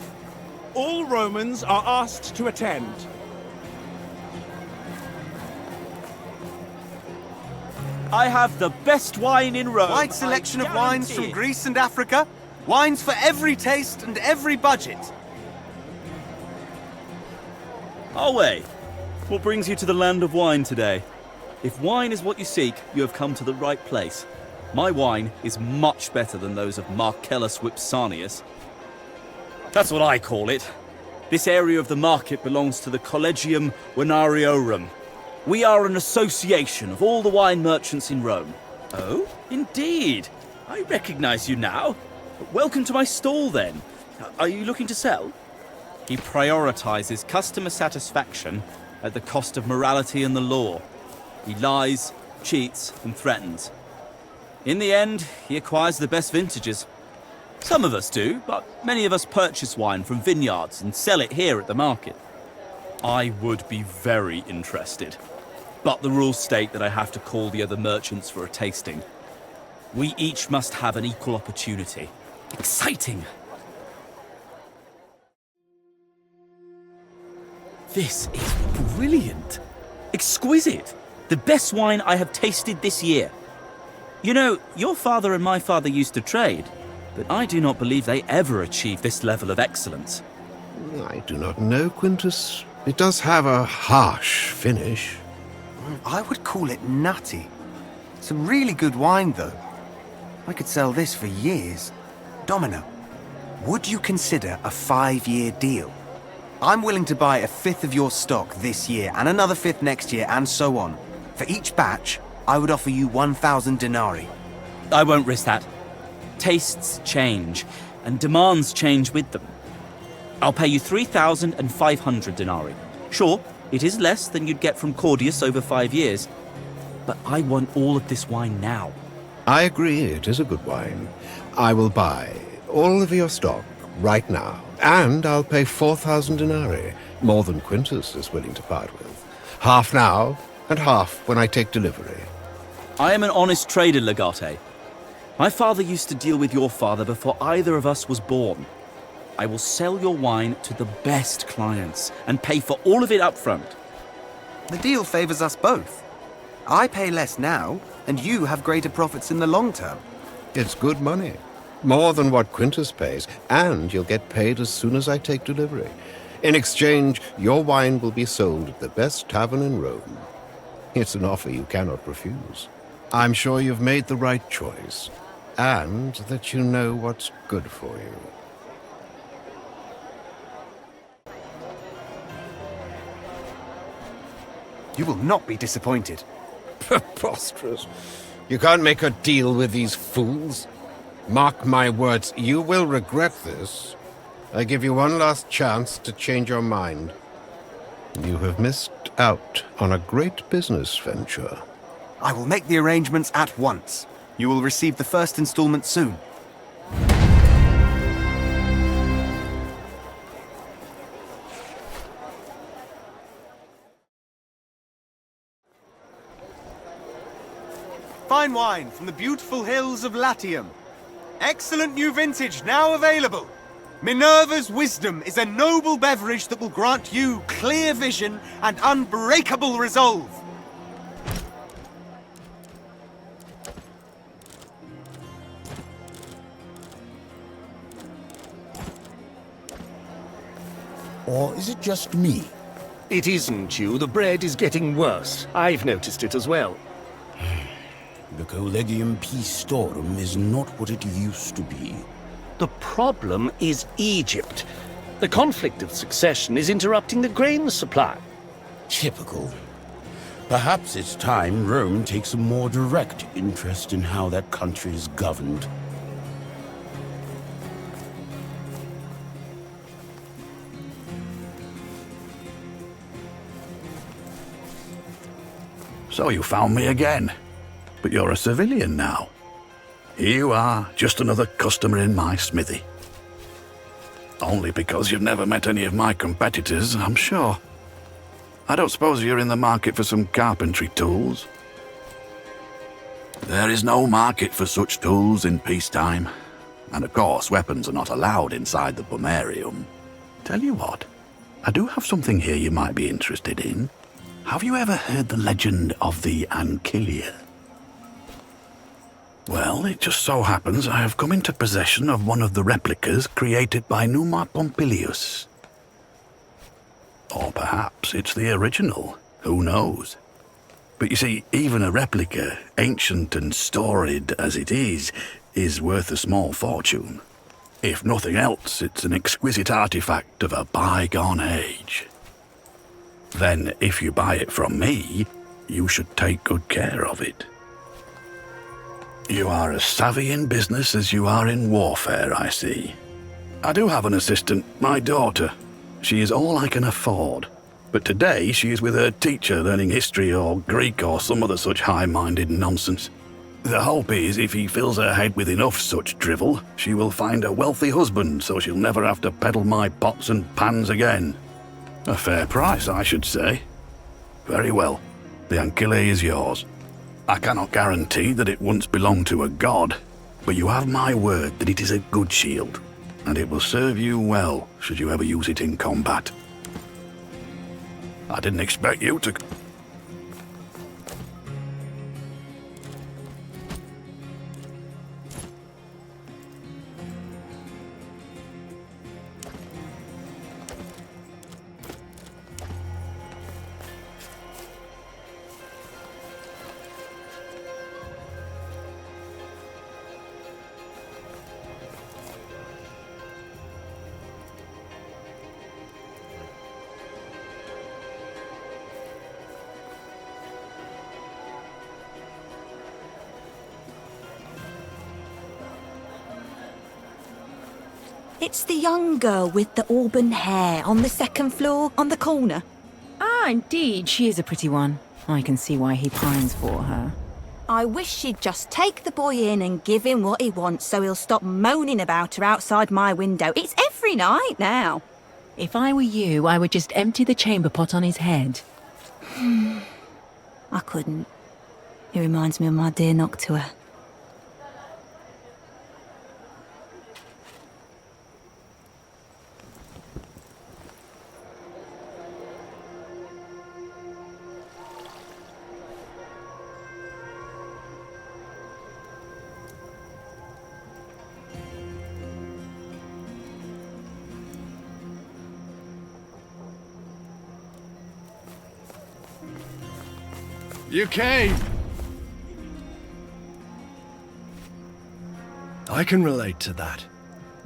All Romans are asked to attend. I have the best wine in Rome. Wide selection I of wines guarantee from it. Greece and Africa. Wines for every taste and every budget. Away. What brings you to the land of wine today? If wine is what you seek, you have come to the right place. My wine is much better than those of Marcellus Vipsanius. That's what I call it. This area of the market belongs to the Collegium Venariorum. We are an association of all the wine merchants in Rome. Oh, indeed. I recognize you now. Welcome to my stall, then. Are you looking to sell? He prioritizes customer satisfaction at the cost of morality and the law. He lies, cheats, and threatens. In the end, he acquires the best vintages. Some of us do, but many of us purchase wine from vineyards and sell it here at the market. I would be very interested, but the rules state that I have to call the other merchants for a tasting. We each must have an equal opportunity. Exciting! This is brilliant! Exquisite! The best wine I have tasted this year. You know, your father and my father used to trade, but I do not believe they ever achieved this level of excellence. I do not know, Quintus. It does have a harsh finish. I would call it nutty. Some really good wine, though. I could sell this for years. Domino, would you consider a 5-year deal? I'm willing to buy a 5th of your stock this year, and another 5th next year, and so on. For each batch, I would offer you 1,000 denarii. I won't risk that. Tastes change, and demands change with them. I'll pay you 3,500 denarii. Sure, it is less than you'd get from Claudius over 5 years, but I want all of this wine now. I agree, it is a good wine. I will buy all of your stock right now, and I'll pay 4,000 denarii, more than Quintus is willing to part with. Half now, and half when I take delivery. I am an honest trader, Legate. My father used to deal with your father before either of us was born. I will sell your wine to the best clients and pay for all of it up front. The deal favors us both. I pay less now, and you have greater profits in the long term. It's good money. More than what Quintus pays, and you'll get paid as soon as I take delivery. In exchange, your wine will be sold at the best tavern in Rome. It's an offer you cannot refuse. I'm sure you've made the right choice, and that you know what's good for you. You will not be disappointed. Preposterous. You can't make a deal with these fools. Mark my words, you will regret this. I give you one last chance to change your mind. You have missed out on a great business venture. I will make the arrangements at once. You will receive the first installment soon. Fine wine from the beautiful hills of Latium. Excellent new vintage now available. Minerva's wisdom is a noble beverage that will grant you clear vision and unbreakable resolve. Or is it just me? It isn't you. The bread is getting worse. I've noticed it as well. The Collegium Pistorum is not what it used to be. The problem is Egypt. The conflict of succession is interrupting the grain supply. Typical. Perhaps it's time Rome takes a more direct interest in how that country is governed. So you found me again. But you're a civilian now. Here you are, just another customer in my smithy. Only because you've never met any of my competitors, I'm sure. I don't suppose you're in the market for some carpentry tools? There is no market for such tools in peacetime. And of course, weapons are not allowed inside the pomerium. Tell you what, I do have something here you might be interested in. Have you ever heard the legend of the Ancilia? Well, it just so happens I have come into possession of one of the replicas created by Numa Pompilius. Or perhaps it's the original, who knows? But you see, even a replica, ancient and storied as it is worth a small fortune. If nothing else, it's an exquisite artifact of a bygone age. Then, if you buy it from me, you should take good care of it. You are as savvy in business as you are in warfare, I see. I do have an assistant, my daughter. She is all I can afford. But today she is with her teacher learning history or Greek or some other such high-minded nonsense. The hope is if he fills her head with enough such drivel, she will find a wealthy husband so she'll never have to peddle my pots and pans again. A fair price, I should say. Very well. The Ancilia is yours. I cannot guarantee that it once belonged to a god, but you have my word that it is a good shield, and it will serve you well should you ever use it in combat. I didn't expect you to... It's the young girl with the auburn hair on the second floor, on the corner. Ah, indeed, she is a pretty one. I can see why he pines for her. I wish she'd just take the boy in and give him what he wants so he'll stop moaning about her outside my window. It's every night now. If I were you, I would just empty the chamber pot on his head. I couldn't. It reminds me of my dear Noctua. You came! I can relate to that.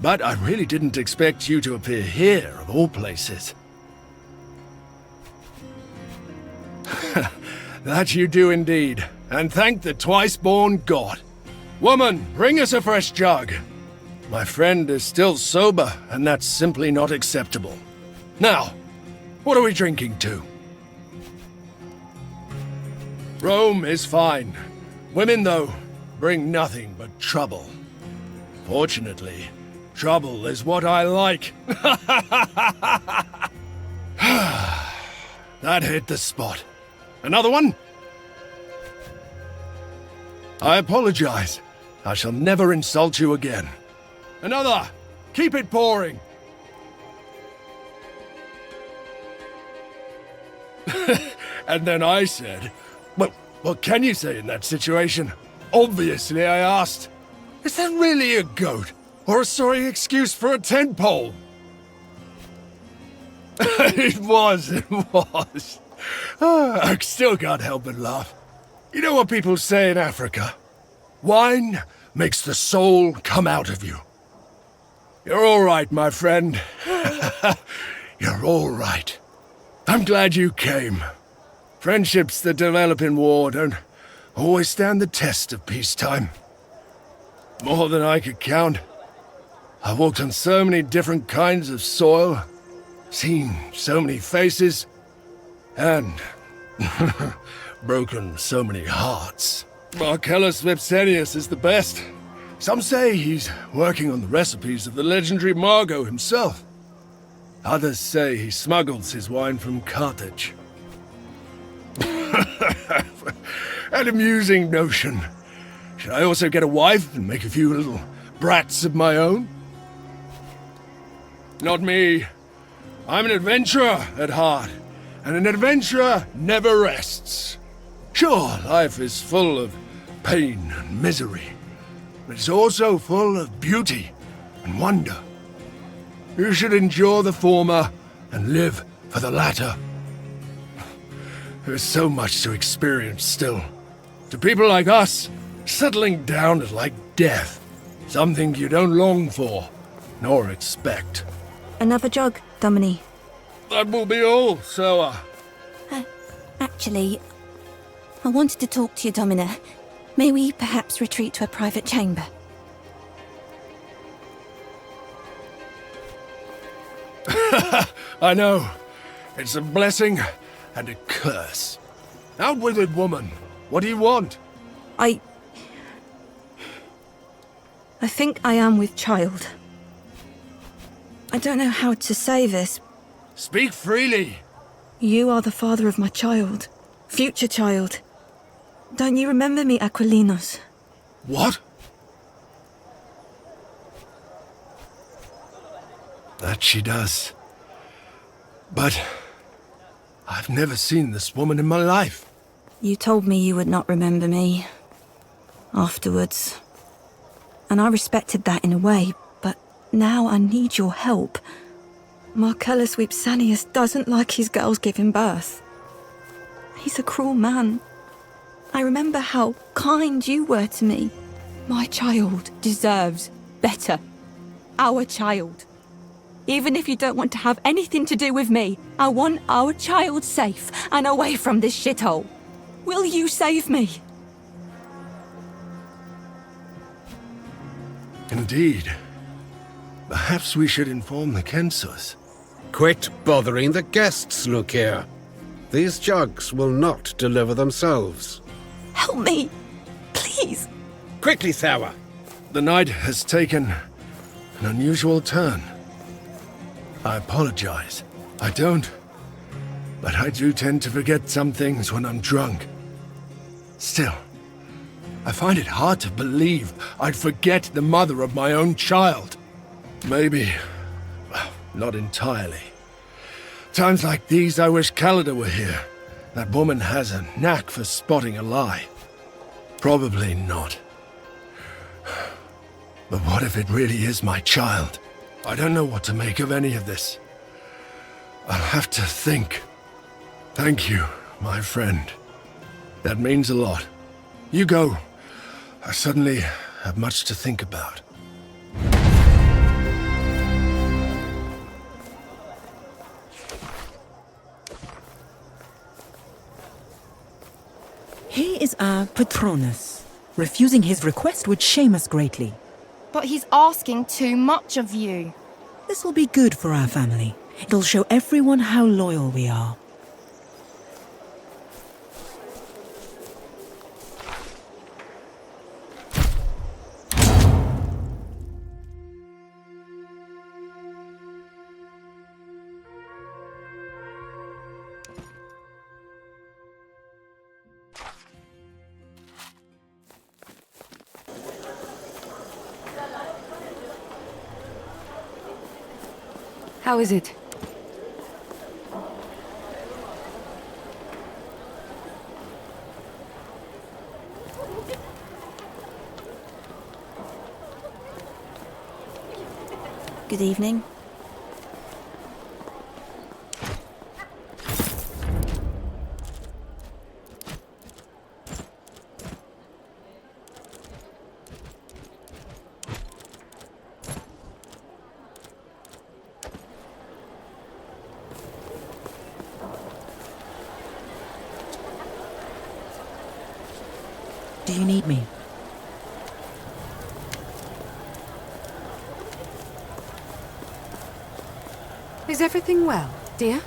But I really didn't expect you to appear here, of all places. That you do indeed. And thank the twice-born god. Woman, bring us a fresh jug. My friend is still sober, and that's simply not acceptable. Now, what are we drinking to? Rome is fine. Women, though, bring nothing but trouble. Fortunately, trouble is what I like. That hit the spot. Another one? I apologize. I shall never insult you again. Another! Keep it pouring! And then I said, well, what can you say in that situation? Obviously, I asked, is that really a goat? Or a sorry excuse for a tent pole? It was. I still can't help but laugh. You know what people say in Africa? Wine makes the soul come out of you. You're all right, my friend. You're all right. I'm glad you came. Friendships that develop in war don't always stand the test of peacetime. More than I could count. I've walked on so many different kinds of soil, seen so many faces, and broken so many hearts. Marcellus Vipsenius is the best. Some say he's working on the recipes of the legendary Margot himself. Others say he smuggles his wine from Carthage. An amusing notion. Should I also get a wife and make a few little brats of my own? Not me. I'm an adventurer at heart, and an adventurer never rests. Sure, life is full of pain and misery, but it's also full of beauty and wonder. You should endure the former and live for the latter. There's so much to experience still. To people like us, settling down is like death. Something you don't long for, nor expect. Another jug, Domini. That will be all, Soa. Actually, I wanted to talk to you, Domina. May we perhaps retreat to a private chamber? I know. It's a blessing and a curse. Out with it, woman. What do you want? I think I am with child. I don't know how to say this. Speak freely. You are the father of my child. Future child. Don't you remember me, Aquilinos? What? That she does. But I've never seen this woman in my life. You told me you would not remember me. Afterwards. And I respected that in a way, but now I need your help. Marcellus Vipsanius doesn't like his girls giving birth. He's a cruel man. I remember how kind you were to me. My child deserves better. Our child. Even if you don't want to have anything to do with me, I want our child safe and away from this shithole. Will you save me? Indeed. Perhaps we should inform the Kensos. Quit bothering the guests, look here. These jugs will not deliver themselves. Help me, please. Quickly, Thawa. The night has taken an unusual turn. I apologize. I don't. But I do tend to forget some things when I'm drunk. Still, I find it hard to believe I'd forget the mother of my own child. Maybe, well, not entirely. Times like these, I wish Callida were here. That woman has a knack for spotting a lie. Probably not. But what if it really is my child? I don't know what to make of any of this. I'll have to think. Thank you, my friend. That means a lot. You go. I suddenly have much to think about. He is our Patronus. Refusing his request would shame us greatly. But he's asking too much of you. This will be good for our family. It'll show everyone how loyal we are. How is it? Good evening. Do you need me? Is everything well, dear?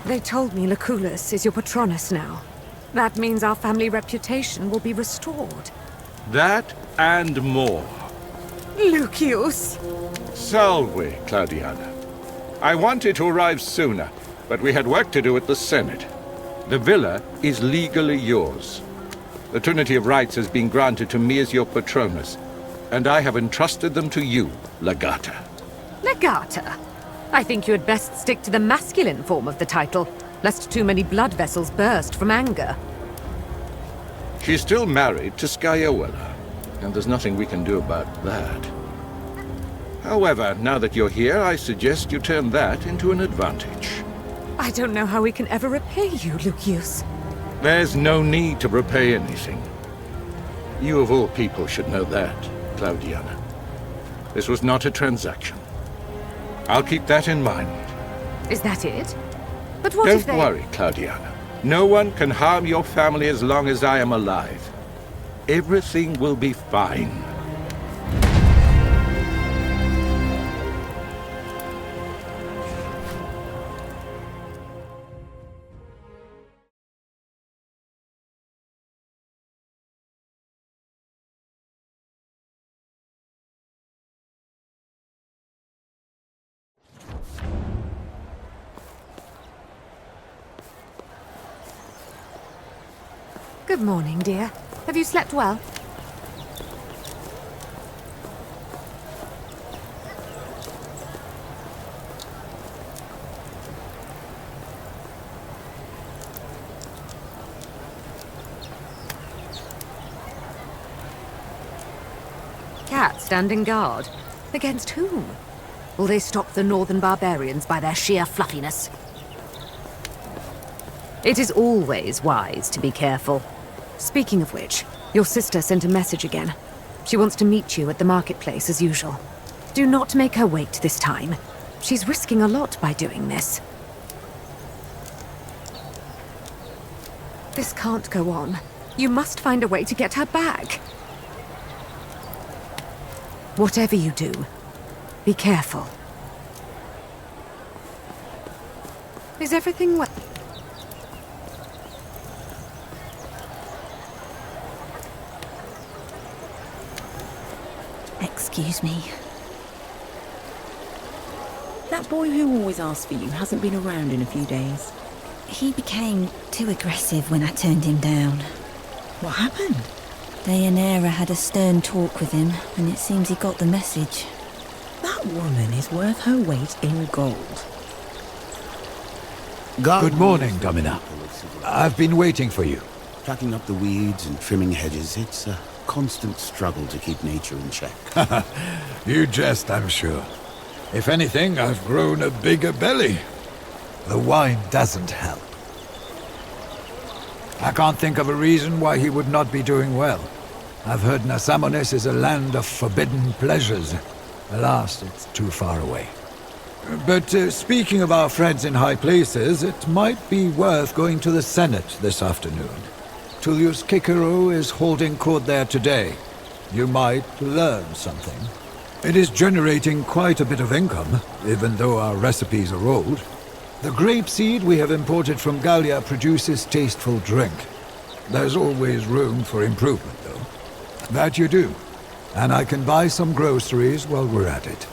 They told me Lucullus is your patronus now. That means our family reputation will be restored. That and more. Lucius! Salve, Claudiana. I wanted to arrive sooner, but we had work to do at the Senate. The villa is legally yours. The Trinity of Rights has been granted to me as your patronus, and I have entrusted them to you, Legata. Legata? I think you had best stick to the masculine form of the title, lest too many blood vessels burst from anger. She's still married to Scaiola, and there's nothing we can do about that. However, now that you're here, I suggest you turn that into an advantage. I don't know how we can ever repay you, Lucius. There's no need to repay anything. You of all people should know that, Claudiana. This was not a transaction. I'll keep that in mind. Is that it? But what if they— Don't worry, Claudiana. No one can harm your family as long as I am alive. Everything will be fine. Good morning, dear. Have you slept well? Cat standing guard. Against whom? Will they stop the northern barbarians by their sheer fluffiness? It is always wise to be careful. Speaking of which, your sister sent a message again. She wants to meet you at the marketplace as usual. Do not make her wait this time. She's risking a lot by doing this. This can't go on. You must find a way to get her back. Whatever you do, be careful. Is everything well? Excuse me. That boy who always asks for you hasn't been around in a few days. He became too aggressive when I turned him down. What happened? Deianira had a stern talk with him, and it seems he got the message. That woman is worth her weight in gold. Good morning, Domina. I've been waiting for you. Plucking up the weeds and trimming hedges, it's a constant struggle to keep nature in check. You jest, I'm sure. If anything, I've grown a bigger belly. The wine doesn't help. I can't think of a reason why he would not be doing well. I've heard Nasamones is a land of forbidden pleasures. Alas, it's too far away. But speaking of our friends in high places, it might be worth going to the Senate this afternoon. Tullius Cicero is holding court there today. You might learn something. It is generating quite a bit of income, even though our recipes are old. The grape seed we have imported from Gallia produces tasteful drink. There's always room for improvement, though. That you do. And I can buy some groceries while we're at it.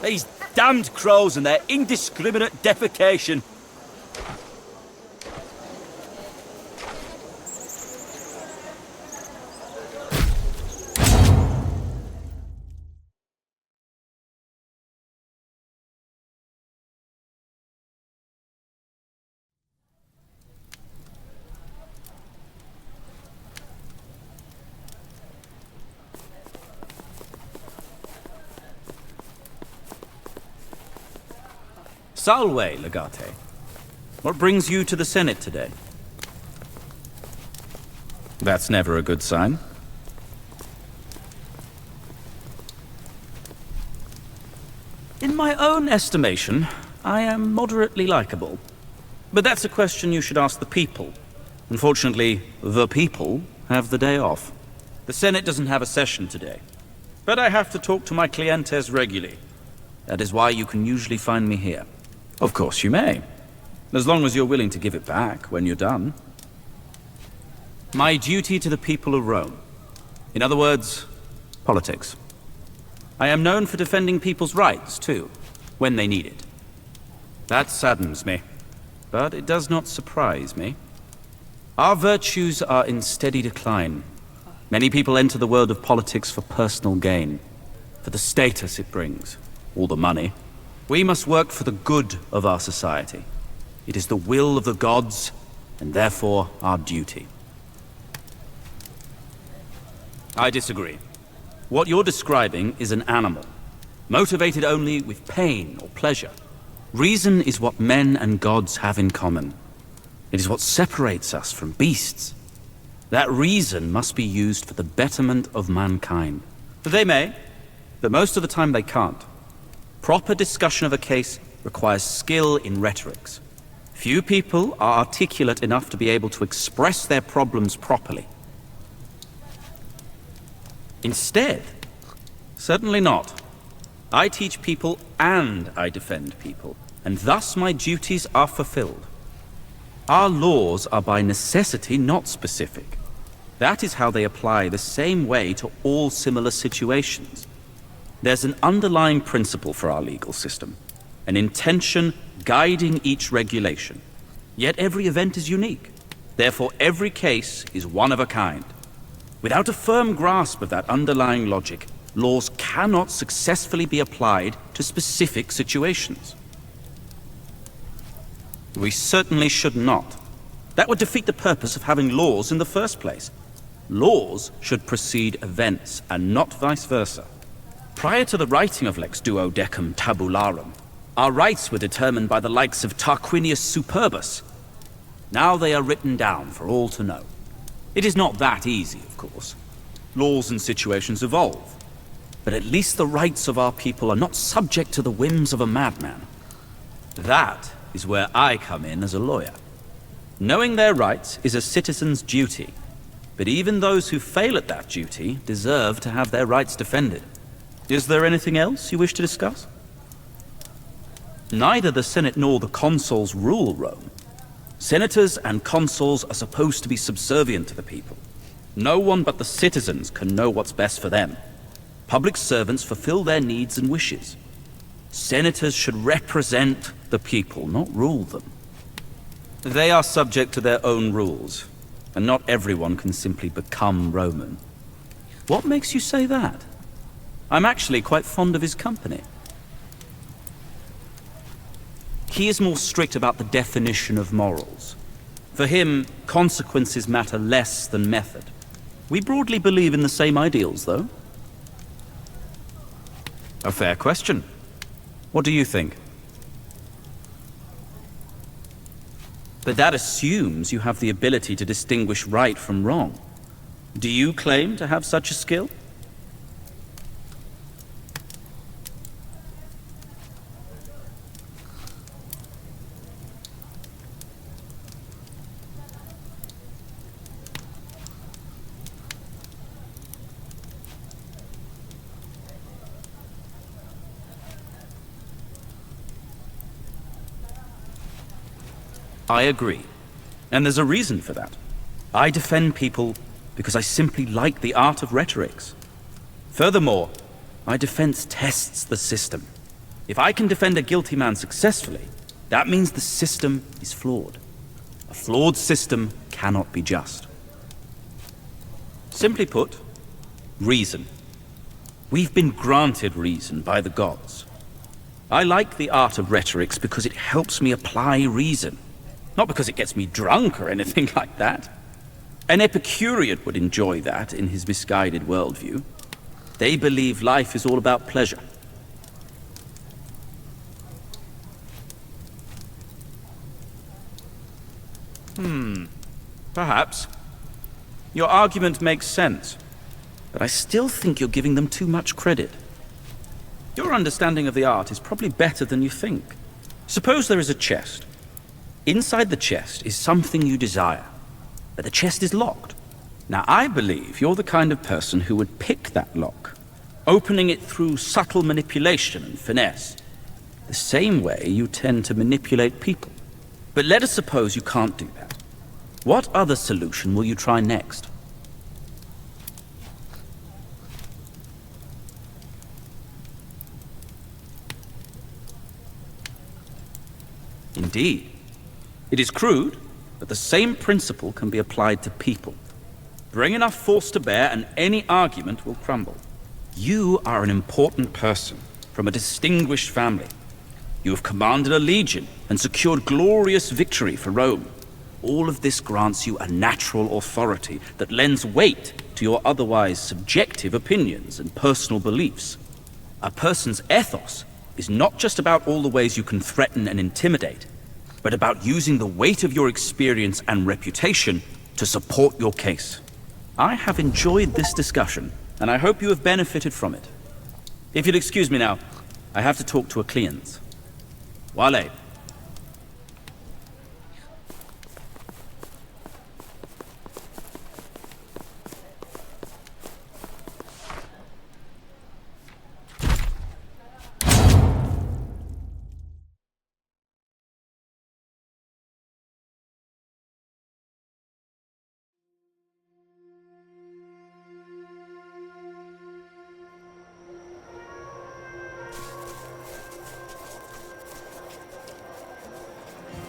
These damned crows and their indiscriminate defecation. Salve, Legate. What brings you to the Senate today? That's never a good sign. In my own estimation, I am moderately likable. But that's a question you should ask the people. Unfortunately, the people have the day off. The Senate doesn't have a session today. But I have to talk to my clientes regularly. That is why you can usually find me here. Of course you may. As long as you're willing to give it back when you're done. My duty to the people of Rome. In other words, politics. I am known for defending people's rights, too, when they need it. That saddens me, but it does not surprise me. Our virtues are in steady decline. Many people enter the world of politics for personal gain, for the status it brings, all the money. We must work for the good of our society. It is the will of the gods, and therefore our duty. I disagree. What you're describing is an animal, motivated only with pain or pleasure. Reason is what men and gods have in common. It is what separates us from beasts. That reason must be used for the betterment of mankind. They may, but most of the time they can't. Proper discussion of a case requires skill in rhetorics. Few people are articulate enough to be able to express their problems properly. Instead, certainly not. I teach people and I defend people, and thus my duties are fulfilled. Our laws are by necessity not specific. That is how they apply the same way to all similar situations. There's an underlying principle for our legal system, an intention guiding each regulation. Yet every event is unique. Therefore, every case is one of a kind. Without a firm grasp of that underlying logic, laws cannot successfully be applied to specific situations. We certainly should not. That would defeat the purpose of having laws in the first place. Laws should precede events, and not vice versa. Prior to the writing of Lex Duodecim Tabularum, our rights were determined by the likes of Tarquinius Superbus. Now they are written down for all to know. It is not that easy, of course. Laws and situations evolve. But at least the rights of our people are not subject to the whims of a madman. That is where I come in as a lawyer. Knowing their rights is a citizen's duty. But even those who fail at that duty deserve to have their rights defended. Is there anything else you wish to discuss? Neither the Senate nor the consuls rule Rome. Senators and consuls are supposed to be subservient to the people. No one but the citizens can know what's best for them. Public servants fulfill their needs and wishes. Senators should represent the people, not rule them. They are subject to their own rules, and not everyone can simply become Roman. What makes you say that? I'm actually quite fond of his company. He is more strict about the definition of morals. For him, consequences matter less than method. We broadly believe in the same ideals, though. A fair question. What do you think? But that assumes you have the ability to distinguish right from wrong. Do you claim to have such a skill? I agree. And there's a reason for that. I defend people because I simply like the art of rhetorics. Furthermore, my defense tests the system. If I can defend a guilty man successfully, that means the system is flawed. A flawed system cannot be just. Simply put, reason. We've been granted reason by the gods. I like the art of rhetorics because it helps me apply reason. Not because it gets me drunk or anything like that. An Epicurean would enjoy that in his misguided worldview. They believe life is all about pleasure. Perhaps. Your argument makes sense, but I still think you're giving them too much credit. Your understanding of the art is probably better than you think. Suppose there is a chest. Inside the chest is something you desire, but the chest is locked. Now, I believe you're the kind of person who would pick that lock, opening it through subtle manipulation and finesse, the same way you tend to manipulate people. But let us suppose you can't do that. What other solution will you try next? Indeed. It is crude, but the same principle can be applied to people. Bring enough force to bear and any argument will crumble. You are an important person from a distinguished family. You have commanded a legion and secured glorious victory for Rome. All of this grants you a natural authority that lends weight to your otherwise subjective opinions and personal beliefs. A person's ethos is not just about all the ways you can threaten and intimidate, but about using the weight of your experience and reputation to support your case. I have enjoyed this discussion, and I hope you have benefited from it. If you'll excuse me now, I have to talk to a client. Wale.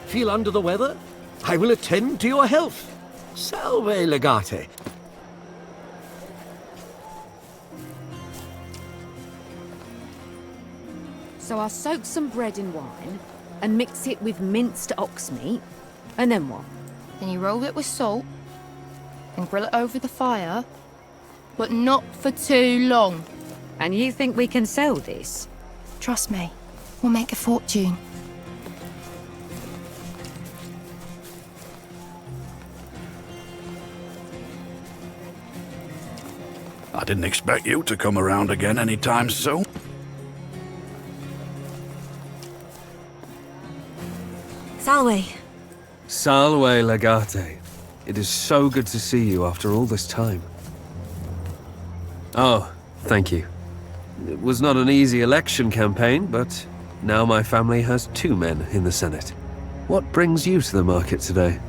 Feel under the weather? I will attend to your health. Salve, Legate. So I'll soak some bread in wine and mix it with minced ox meat, and then what? Then you roll it with salt and grill it over the fire, but not for too long. And you think we can sell this? Trust me, we'll make a fortune. I didn't expect you to come around again anytime soon. Salve. Salve, Legate. It is so good to see you after all this time. Oh, thank you. It was not an easy election campaign, but now my family has 2 men in the Senate. What brings you to the market today?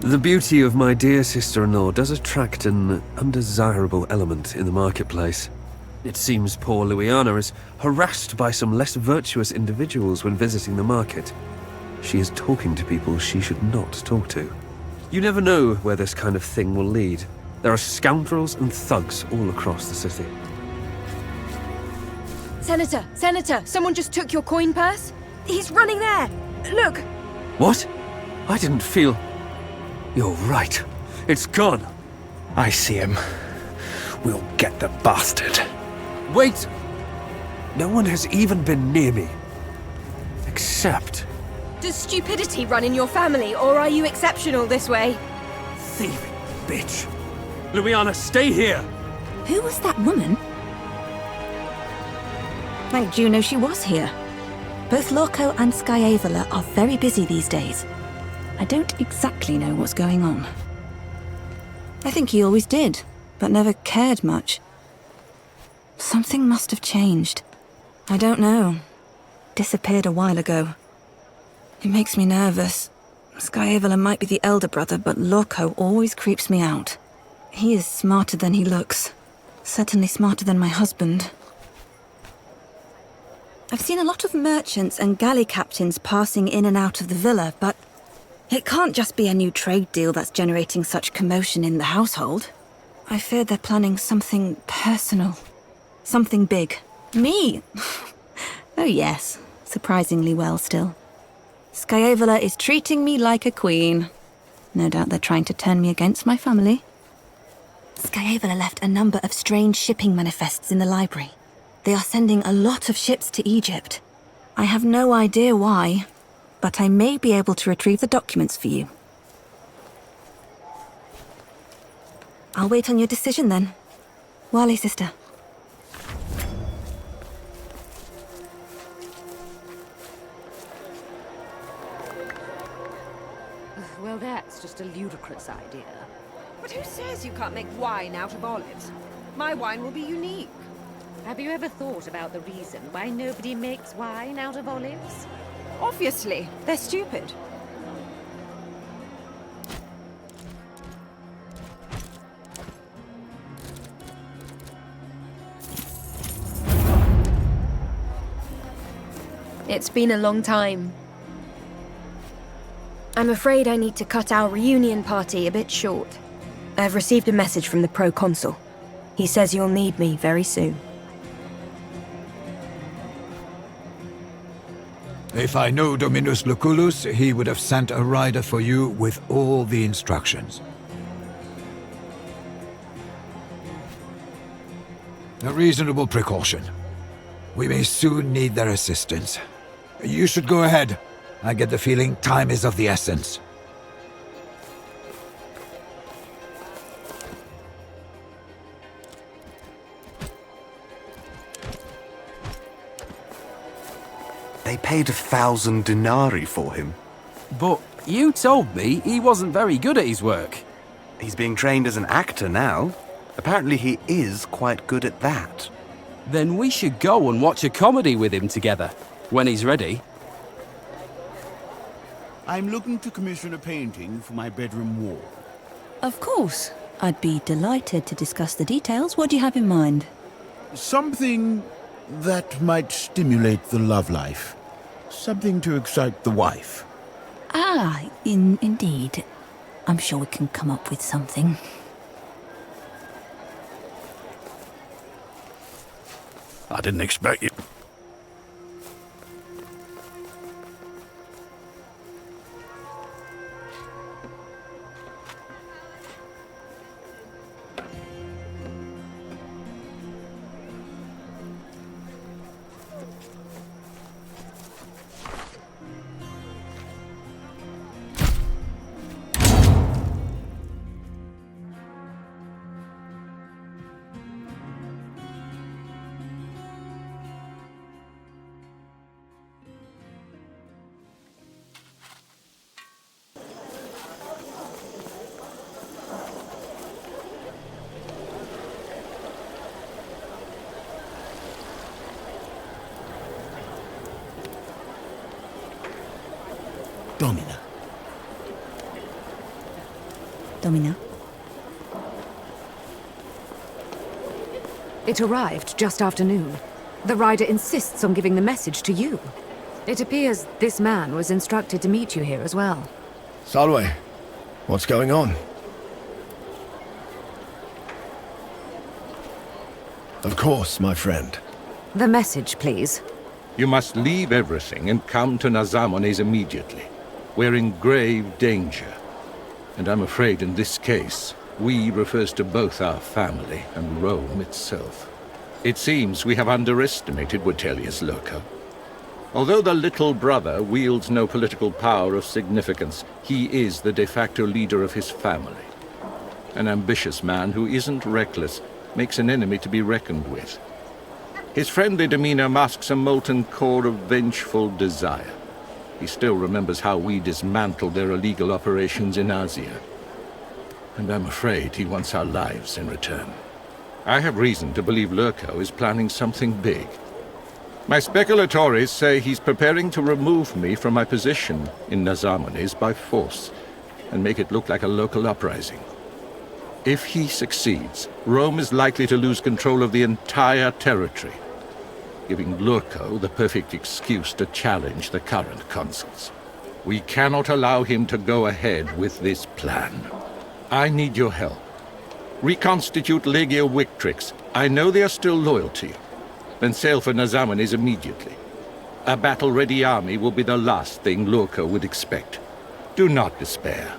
The beauty of my dear sister-in-law does attract an undesirable element in the marketplace. It seems poor Luiana is harassed by some less virtuous individuals when visiting the market. She is talking to people she should not talk to. You never know where this kind of thing will lead. There are scoundrels and thugs all across the city. Senator, someone just took your coin purse. He's running there. Look. What? I didn't feel... You're right. It's gone. I see him. We'll get the bastard. Wait! No one has even been near me. Except... Does stupidity run in your family, or are you exceptional this way? Thieving bitch. Luiana, stay here! Who was that woman? Thank Juno she was here. Both Lorco and Scaevola are very busy these days. I don't exactly know what's going on. I think he always did, but never cared much. Something must have changed. I don't know. Disappeared a while ago. It makes me nervous. Scaevola might be the elder brother, but Lorco always creeps me out. He is smarter than he looks. Certainly smarter than my husband. I've seen a lot of merchants and galley captains passing in and out of the villa, but it can't just be a new trade deal that's generating such commotion in the household. I fear they're planning something personal. Something big. Me? Oh yes, surprisingly well still. Scaevola is treating me like a queen. No doubt they're trying to turn me against my family. Scaevola left a number of strange shipping manifests in the library. They are sending a lot of ships to Egypt. I have no idea why, but I may be able to retrieve the documents for you. I'll wait on your decision then. Wale, sister. Well, that's just a ludicrous idea. But who says you can't make wine out of olives? My wine will be unique. Have you ever thought about the reason why nobody makes wine out of olives? Obviously, they're stupid. It's been a long time. I'm afraid I need to cut our reunion party a bit short. I've received a message from the proconsul. He says you'll need me very soon. If I knew Dominus Lucullus, he would have sent a rider for you with all the instructions. A reasonable precaution. We may soon need their assistance. You should go ahead. I get the feeling time is of the essence. They paid 1,000 denarii for him. But you told me he wasn't very good at his work. He's being trained as an actor now. Apparently he is quite good at that. Then we should go and watch a comedy with him together, when he's ready. I'm looking to commission a painting for my bedroom wall. Of course. I'd be delighted to discuss the details. What do you have in mind? Something that might stimulate the love life. Something to excite the wife. Ah, indeed. I'm sure we can come up with something. I didn't expect you. Domina. Domina? It arrived just after noon. The rider insists on giving the message to you. It appears this man was instructed to meet you here as well. Salve, what's going on? Of course, my friend. The message, please. You must leave everything and come to Nazamones immediately. We're in grave danger. And I'm afraid in this case, we refers to both our family and Rome itself. It seems we have underestimated Vitellius Lurco. Although the little brother wields no political power of significance, he is the de facto leader of his family. An ambitious man who isn't reckless makes an enemy to be reckoned with. His friendly demeanor masks a molten core of vengeful desire. He still remembers how we dismantled their illegal operations in Asia. And I'm afraid he wants our lives in return. I have reason to believe Lurco is planning something big. My speculatores say he's preparing to remove me from my position in Nazamones by force and make it look like a local uprising. If he succeeds, Rome is likely to lose control of the entire territory, giving Lurco the perfect excuse to challenge the current consuls. We cannot allow him to go ahead with this plan. I need your help. Reconstitute Legio Victrix. I know they are still loyal to you. Then sail for Nazamones immediately. A battle-ready army will be the last thing Lurco would expect. Do not despair.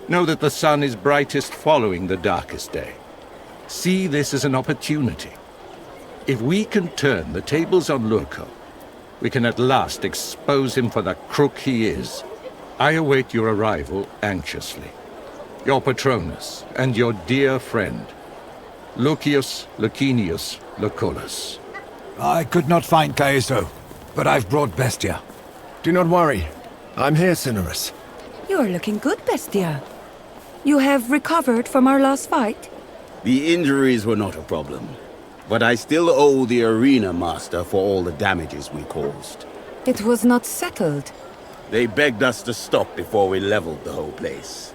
Know that the sun is brightest following the darkest day. See this as an opportunity. If we can turn the tables on Lurco, we can at last expose him for the crook he is. I await your arrival anxiously. Your Patronus and your dear friend, Lucius Licinius Lucullus. I could not find Caeso, but I've brought Bestia. Do not worry. I'm here, Cinerus. You are looking good, Bestia. You have recovered from our last fight? The injuries were not a problem, but I still owe the Arena Master for all the damages we caused. It was not settled. They begged us to stop before we leveled the whole place.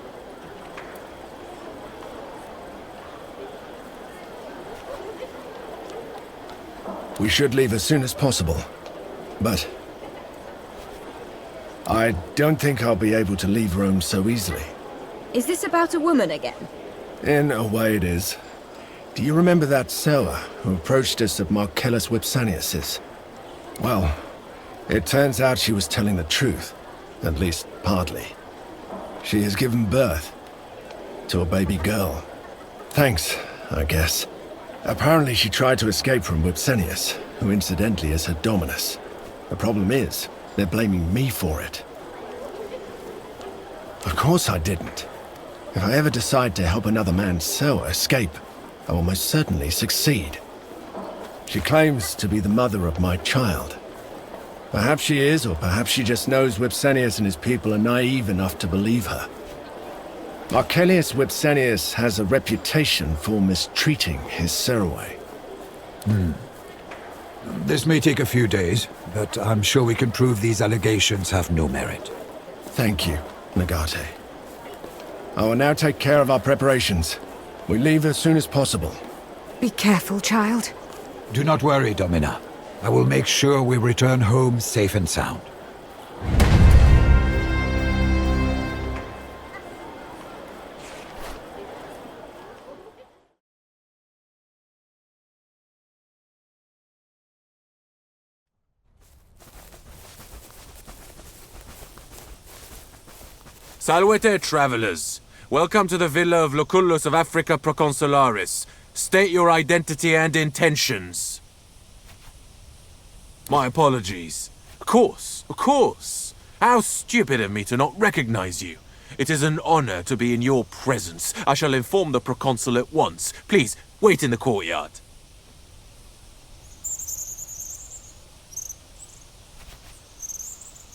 We should leave as soon as possible. But I don't think I'll be able to leave Rome so easily. Is this about a woman again? In a way it is. Do you remember that sewer who approached us at Marcellus Vipsanius's? Well, it turns out she was telling the truth. At least, partly. She has given birth to a baby girl. Thanks, I guess. Apparently she tried to escape from Vipsanius, who incidentally is her dominus. The problem is, they're blaming me for it. Of course I didn't. If I ever decide to help another man's Sewa escape, I will most certainly succeed. She claims to be the mother of my child. Perhaps she is, or perhaps she just knows Vipsanius and his people are naive enough to believe her. Marcellius Vipsanius has a reputation for mistreating his Seruae. This may take a few days, but I'm sure we can prove these allegations have no merit. Thank you, Nagate. I will now take care of our preparations. We leave as soon as possible. Be careful, child. Do not worry, Domina. I will make sure we return home safe and sound. Salvete, travelers. Welcome to the villa of Lucullus of Africa Proconsularis. State your identity and intentions. My apologies. Of course. How stupid of me to not recognize you. It is an honor to be in your presence. I shall inform the proconsul at once. Please, wait in the courtyard.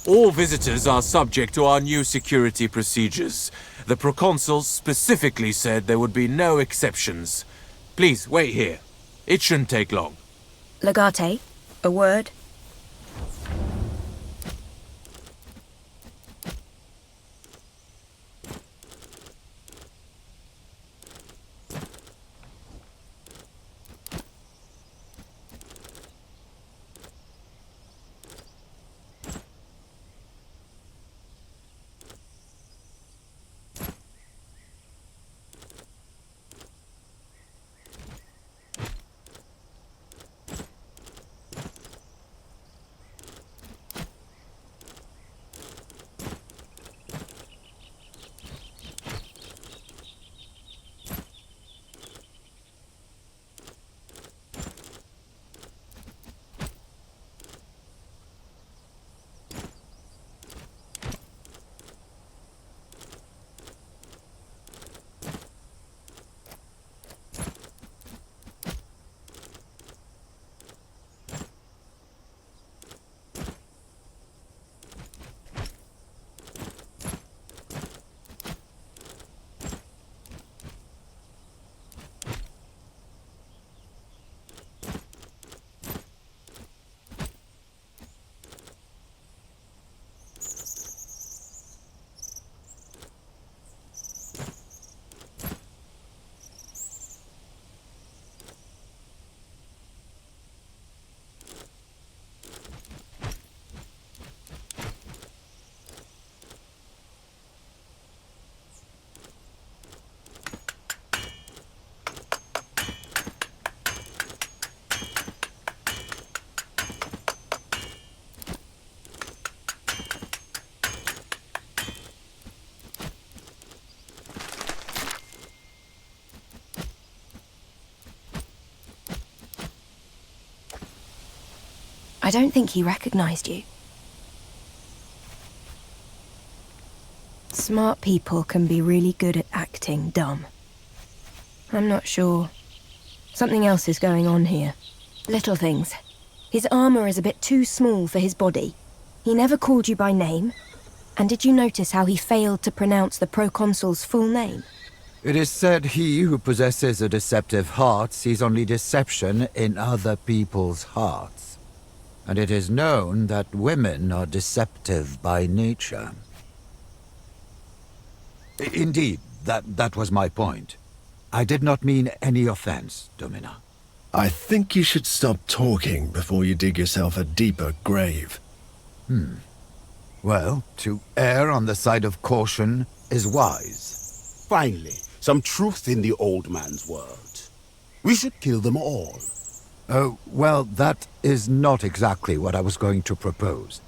All visitors are subject to our new security procedures. The proconsul specifically said there would be no exceptions. Please, wait here. It shouldn't take long. Legate, a word? I don't think he recognized you. Smart people can be really good at acting dumb. I'm not sure. Something else is going on here. Little things. His armor is a bit too small for his body. He never called you by name. And did you notice how he failed to pronounce the proconsul's full name? It is said he who possesses a deceptive heart sees only deception in other people's hearts. And it is known that women are deceptive by nature. Indeed, that was my point. I did not mean any offense, Domina. I think you should stop talking before you dig yourself a deeper grave. Well, to err on the side of caution is wise. Finally, some truth in the old man's words. We should kill them all. Oh, well, that is not exactly what I was going to propose.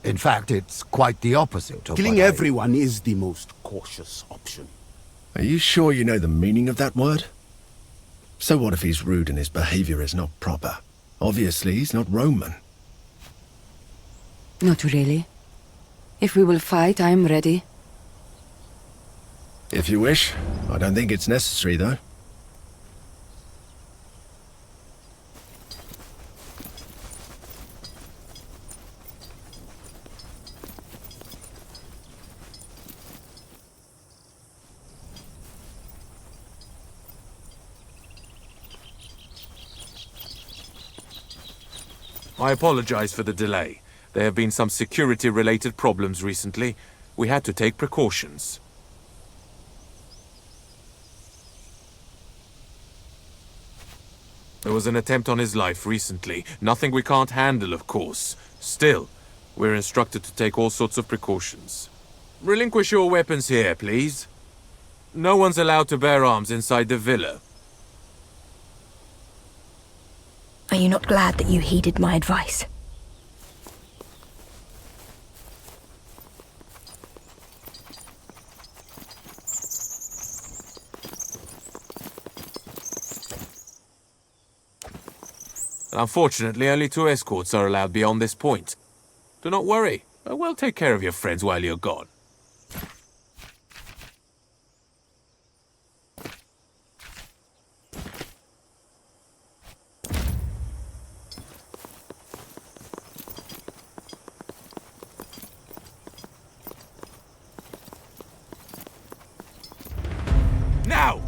In fact, it's quite the opposite of Killing what everyone is the most cautious option. Are you sure you know the meaning of that word? So what if he's rude and his behavior is not proper? Obviously, he's not Roman. Not really. If we will fight, I am ready. If you wish. I don't think it's necessary, though. I apologize for the delay. There have been some security-related problems recently. We had to take precautions. There was an attempt on his life recently. Nothing we can't handle, of course. Still, we're instructed to take all sorts of precautions. Relinquish your weapons here, please. No one's allowed to bear arms inside the villa. Are you not glad that you heeded my advice? Unfortunately, only 2 escorts are allowed beyond this point. Do not worry. I will take care of your friends while you're gone. Now!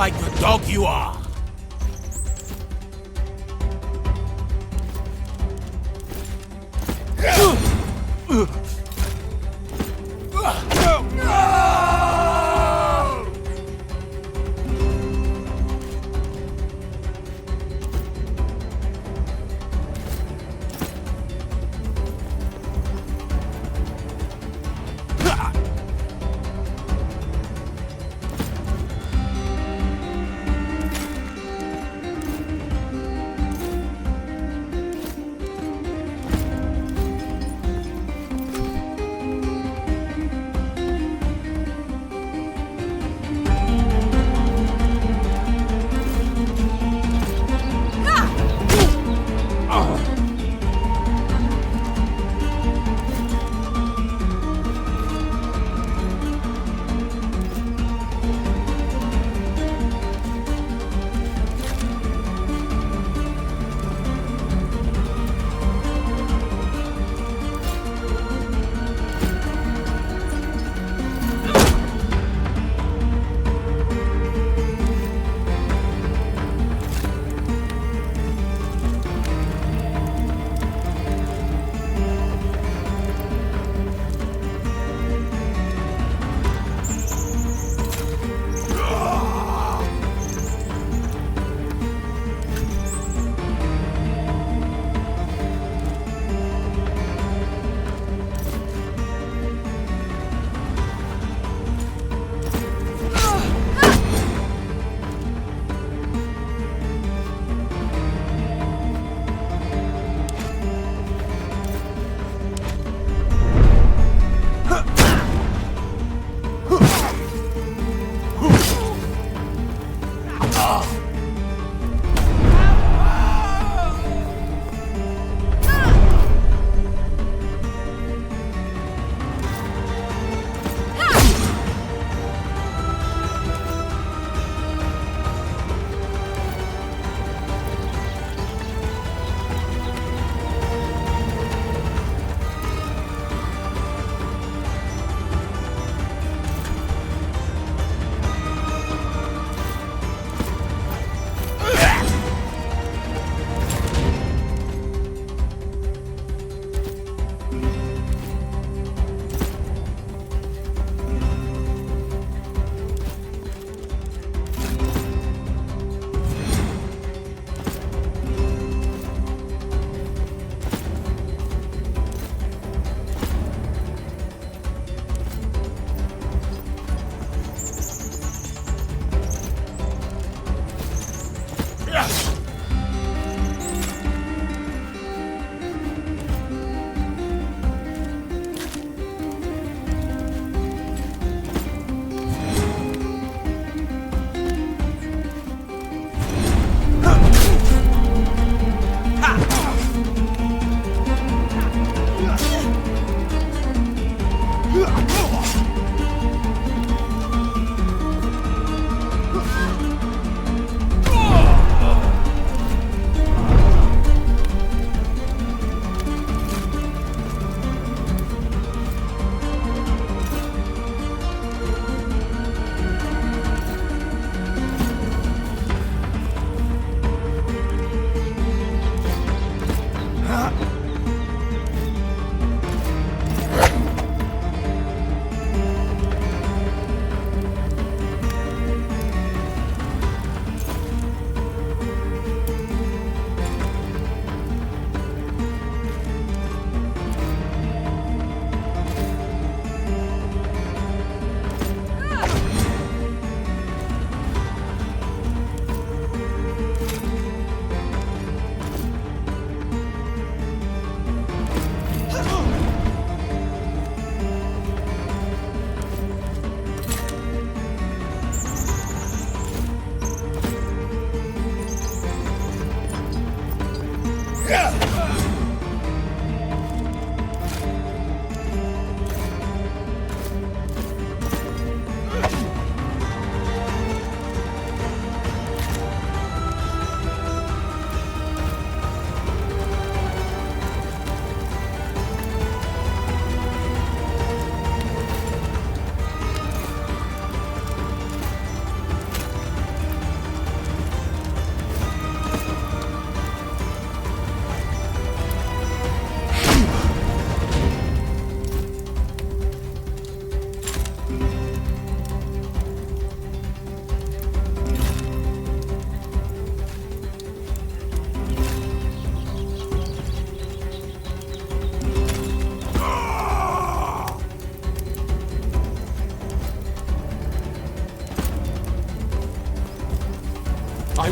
like the dog you are.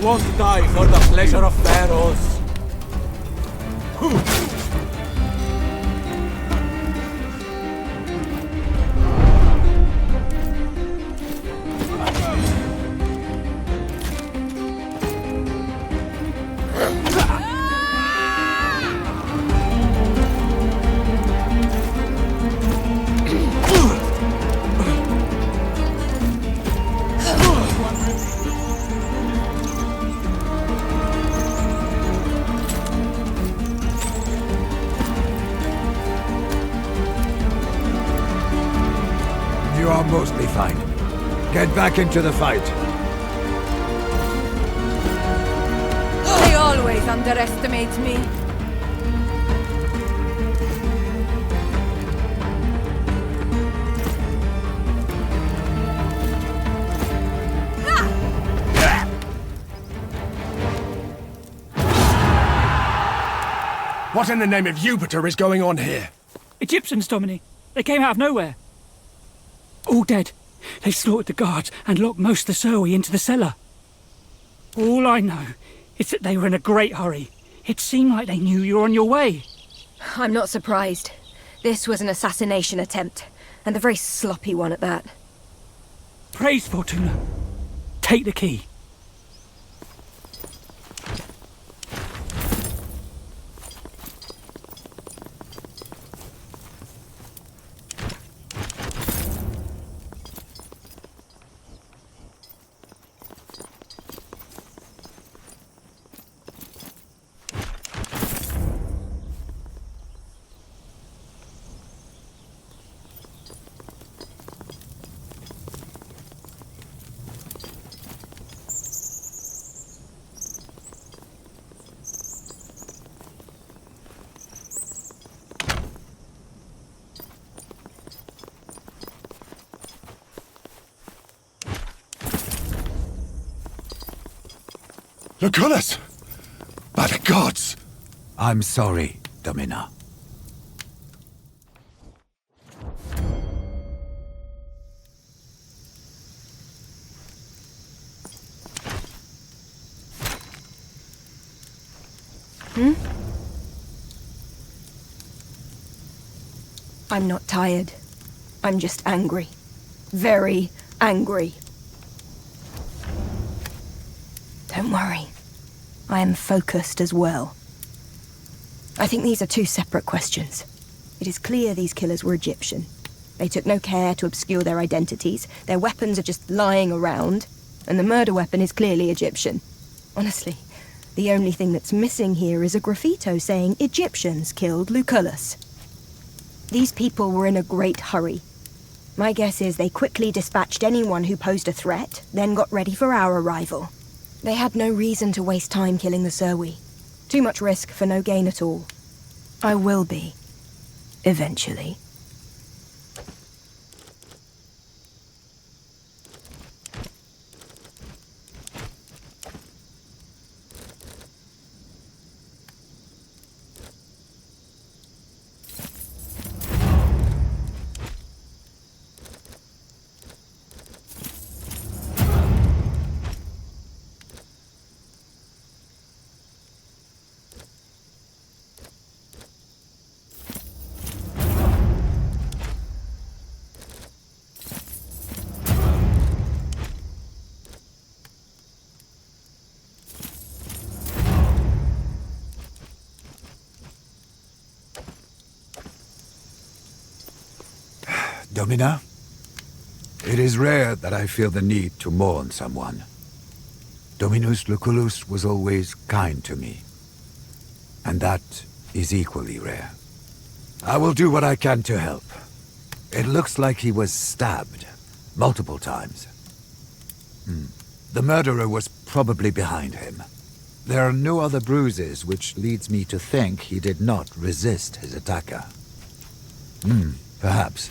won't die for the pleasure of pharaohs. You are mostly fine. Get back into the fight. They always underestimate me. What in the name of Jupiter is going on here? Egyptians, Domini. They came out of nowhere. All dead. They slaughtered the guards and locked most of the Surwey into the cellar. All I know is that they were in a great hurry. It seemed like they knew you were on your way. I'm not surprised. This was an assassination attempt, and a very sloppy one at that. Praise Fortuna. Take the key. Lucullus! By the gods! I'm sorry, Domina. I'm not tired. I'm just angry. Very angry. Don't worry. I am focused as well. I think these are two separate questions. It is clear these killers were Egyptian. They took no care to obscure their identities. Their weapons are just lying around. And the murder weapon is clearly Egyptian. Honestly, the only thing that's missing here is a graffito saying Egyptians killed Lucullus. These people were in a great hurry. My guess is they quickly dispatched anyone who posed a threat, then got ready for our arrival. They had no reason to waste time killing the Surwey. Too much risk for no gain at all. I will be. Eventually. Domina, it is rare that I feel the need to mourn someone. Dominus Lucullus was always kind to me, and that is equally rare. I will do what I can to help. It looks like he was stabbed multiple times. The murderer was probably behind him. There are no other bruises, which leads me to think he did not resist his attacker. Perhaps.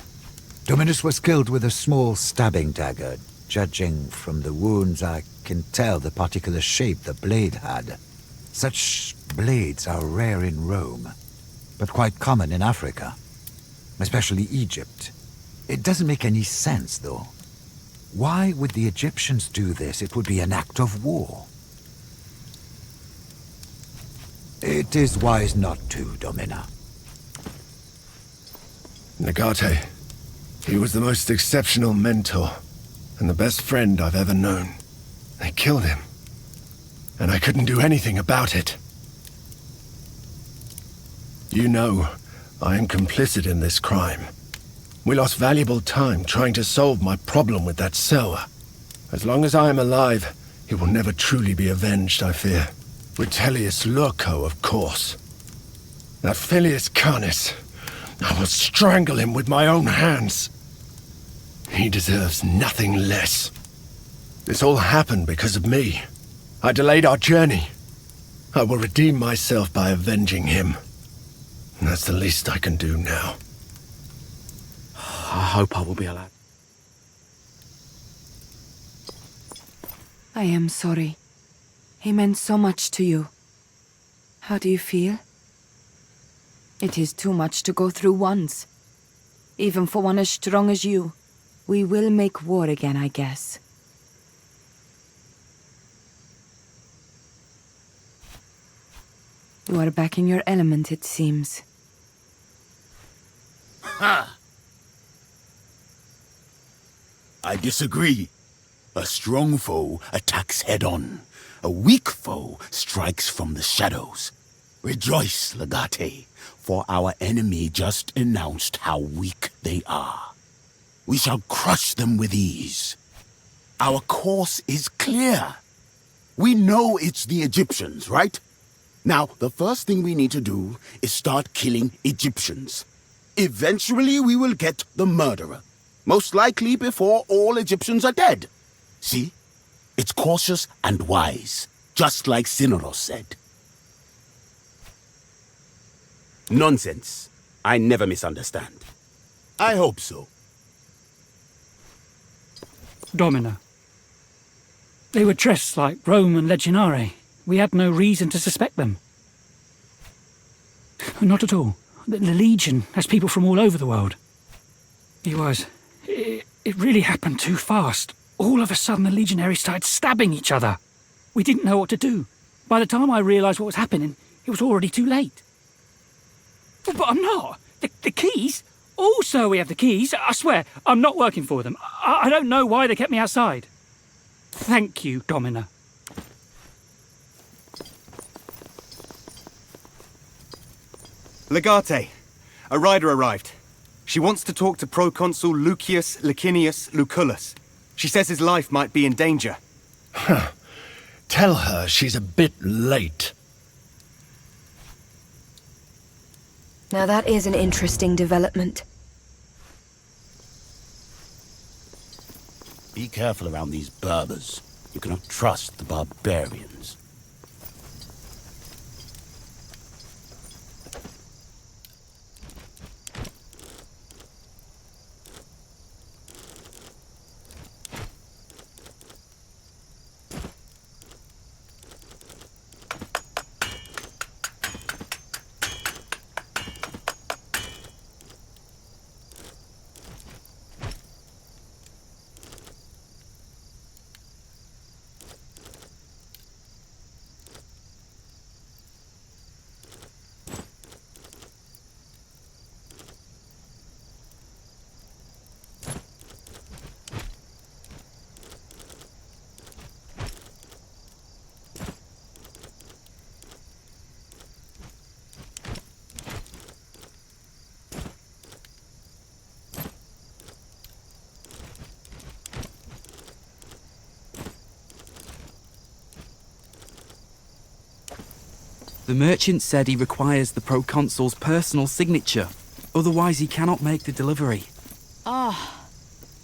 Dominus was killed with a small stabbing dagger. Judging from the wounds, I can tell the particular shape the blade had. Such blades are rare in Rome, but quite common in Africa, especially Egypt. It doesn't make any sense, though. Why would the Egyptians do this? It would be an act of war. It is wise not to, Domina. Nagate, he was the most exceptional mentor and the best friend I've ever known. They killed him, and I couldn't do anything about it. You know, I am complicit in this crime. We lost valuable time trying to solve my problem with that Selwa. As long as I am alive, he will never truly be avenged, I fear. Vitellius Lurko, of course. That Filius Canis, I will strangle him with my own hands. He deserves nothing less. This all happened because of me. I delayed our journey. I will redeem myself by avenging him. That's the least I can do now. I hope I will be allowed. I am sorry. He meant so much to you. How do you feel? It is too much to go through once. Even for one as strong as you. We will make war again, I guess. You are back in your element, it seems. Ha! I disagree. A strong foe attacks head-on. A weak foe strikes from the shadows. Rejoice, Legate, for our enemy just announced how weak they are. We shall crush them with ease. Our course is clear. We know it's the Egyptians, right? Now, the first thing we need to do is start killing Egyptians. Eventually, we will get the murderer. Most likely before all Egyptians are dead. See? It's cautious and wise, just like Cineros said. Nonsense. I never misunderstand. I hope so. Domina. They were dressed like Roman legionnarii. We had no reason to suspect them. Not at all. The Legion has people from all over the world. It really happened too fast. All of a sudden the Legionaries started stabbing each other. We didn't know what to do. By the time I realised what was happening, it was already too late. But I'm not. The keys? Also we have the keys. I swear, I'm not working for them. I don't know why they kept me outside. Thank you, Domina. Legate, a rider arrived. She wants to talk to Proconsul Lucius Licinius Lucullus. She says his life might be in danger. Tell her she's a bit late. Now that is an interesting development. Be careful around these Berbers. You cannot trust the barbarians. The merchant said he requires the proconsul's personal signature. Otherwise, he cannot make the delivery. Ah,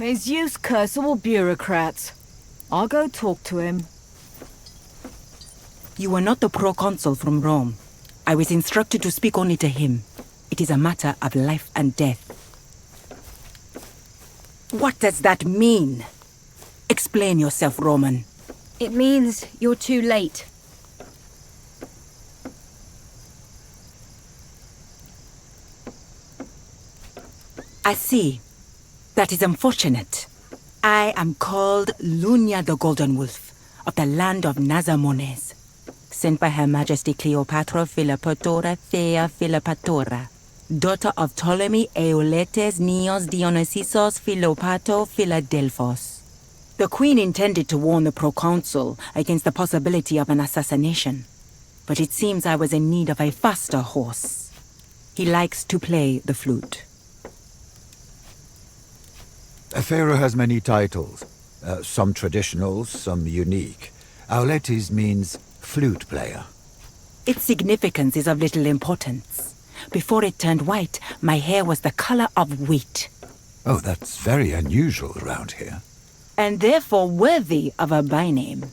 may Zeus curse all bureaucrats. I'll go talk to him. You are not the proconsul from Rome. I was instructed to speak only to him. It is a matter of life and death. What does that mean? Explain yourself, Roman. It means you're too late. I see. That is unfortunate. I am called Lunia the Golden Wolf, of the land of Nazamones. sent by Her Majesty Cleopatra Philopatora Thea Philopatora, daughter of Ptolemy Euletes Neos Dionysios Philopato Philadelphos. The Queen intended to warn the proconsul against the possibility of an assassination, but it seems I was in need of a faster horse. He likes to play the flute. A pharaoh has many titles, some traditional, some unique. Auletes means flute player. Its significance is of little importance. Before it turned white, my hair was the color of wheat. Oh, that's very unusual around here. And therefore worthy of a byname.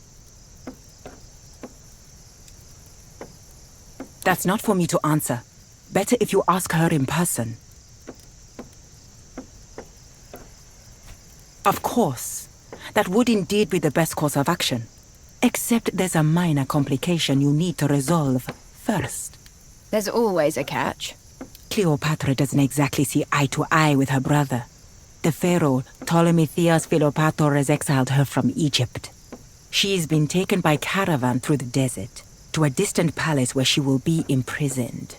That's not for me to answer. Better if you ask her in person. Of course, that would indeed be the best course of action. Except there's a minor complication you need to resolve first. There's always a catch. Cleopatra doesn't exactly see eye to eye with her brother. The pharaoh, Ptolemy Theos Philopator, has exiled her from Egypt. She's been taken by caravan through the desert, to a distant palace where she will be imprisoned.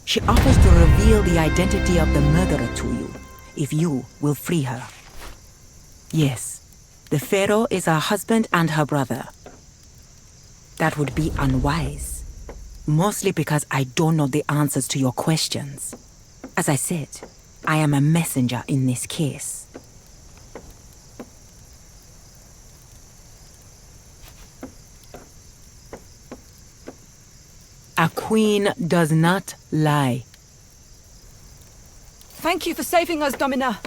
She offers to reveal the identity of the murderer to you, if you will free her. Yes, the pharaoh is her husband and her brother. That would be unwise, mostly because I don't know the answers to your questions. As I said, I am a messenger in this case. A queen does not lie. Thank you for saving us, Domina.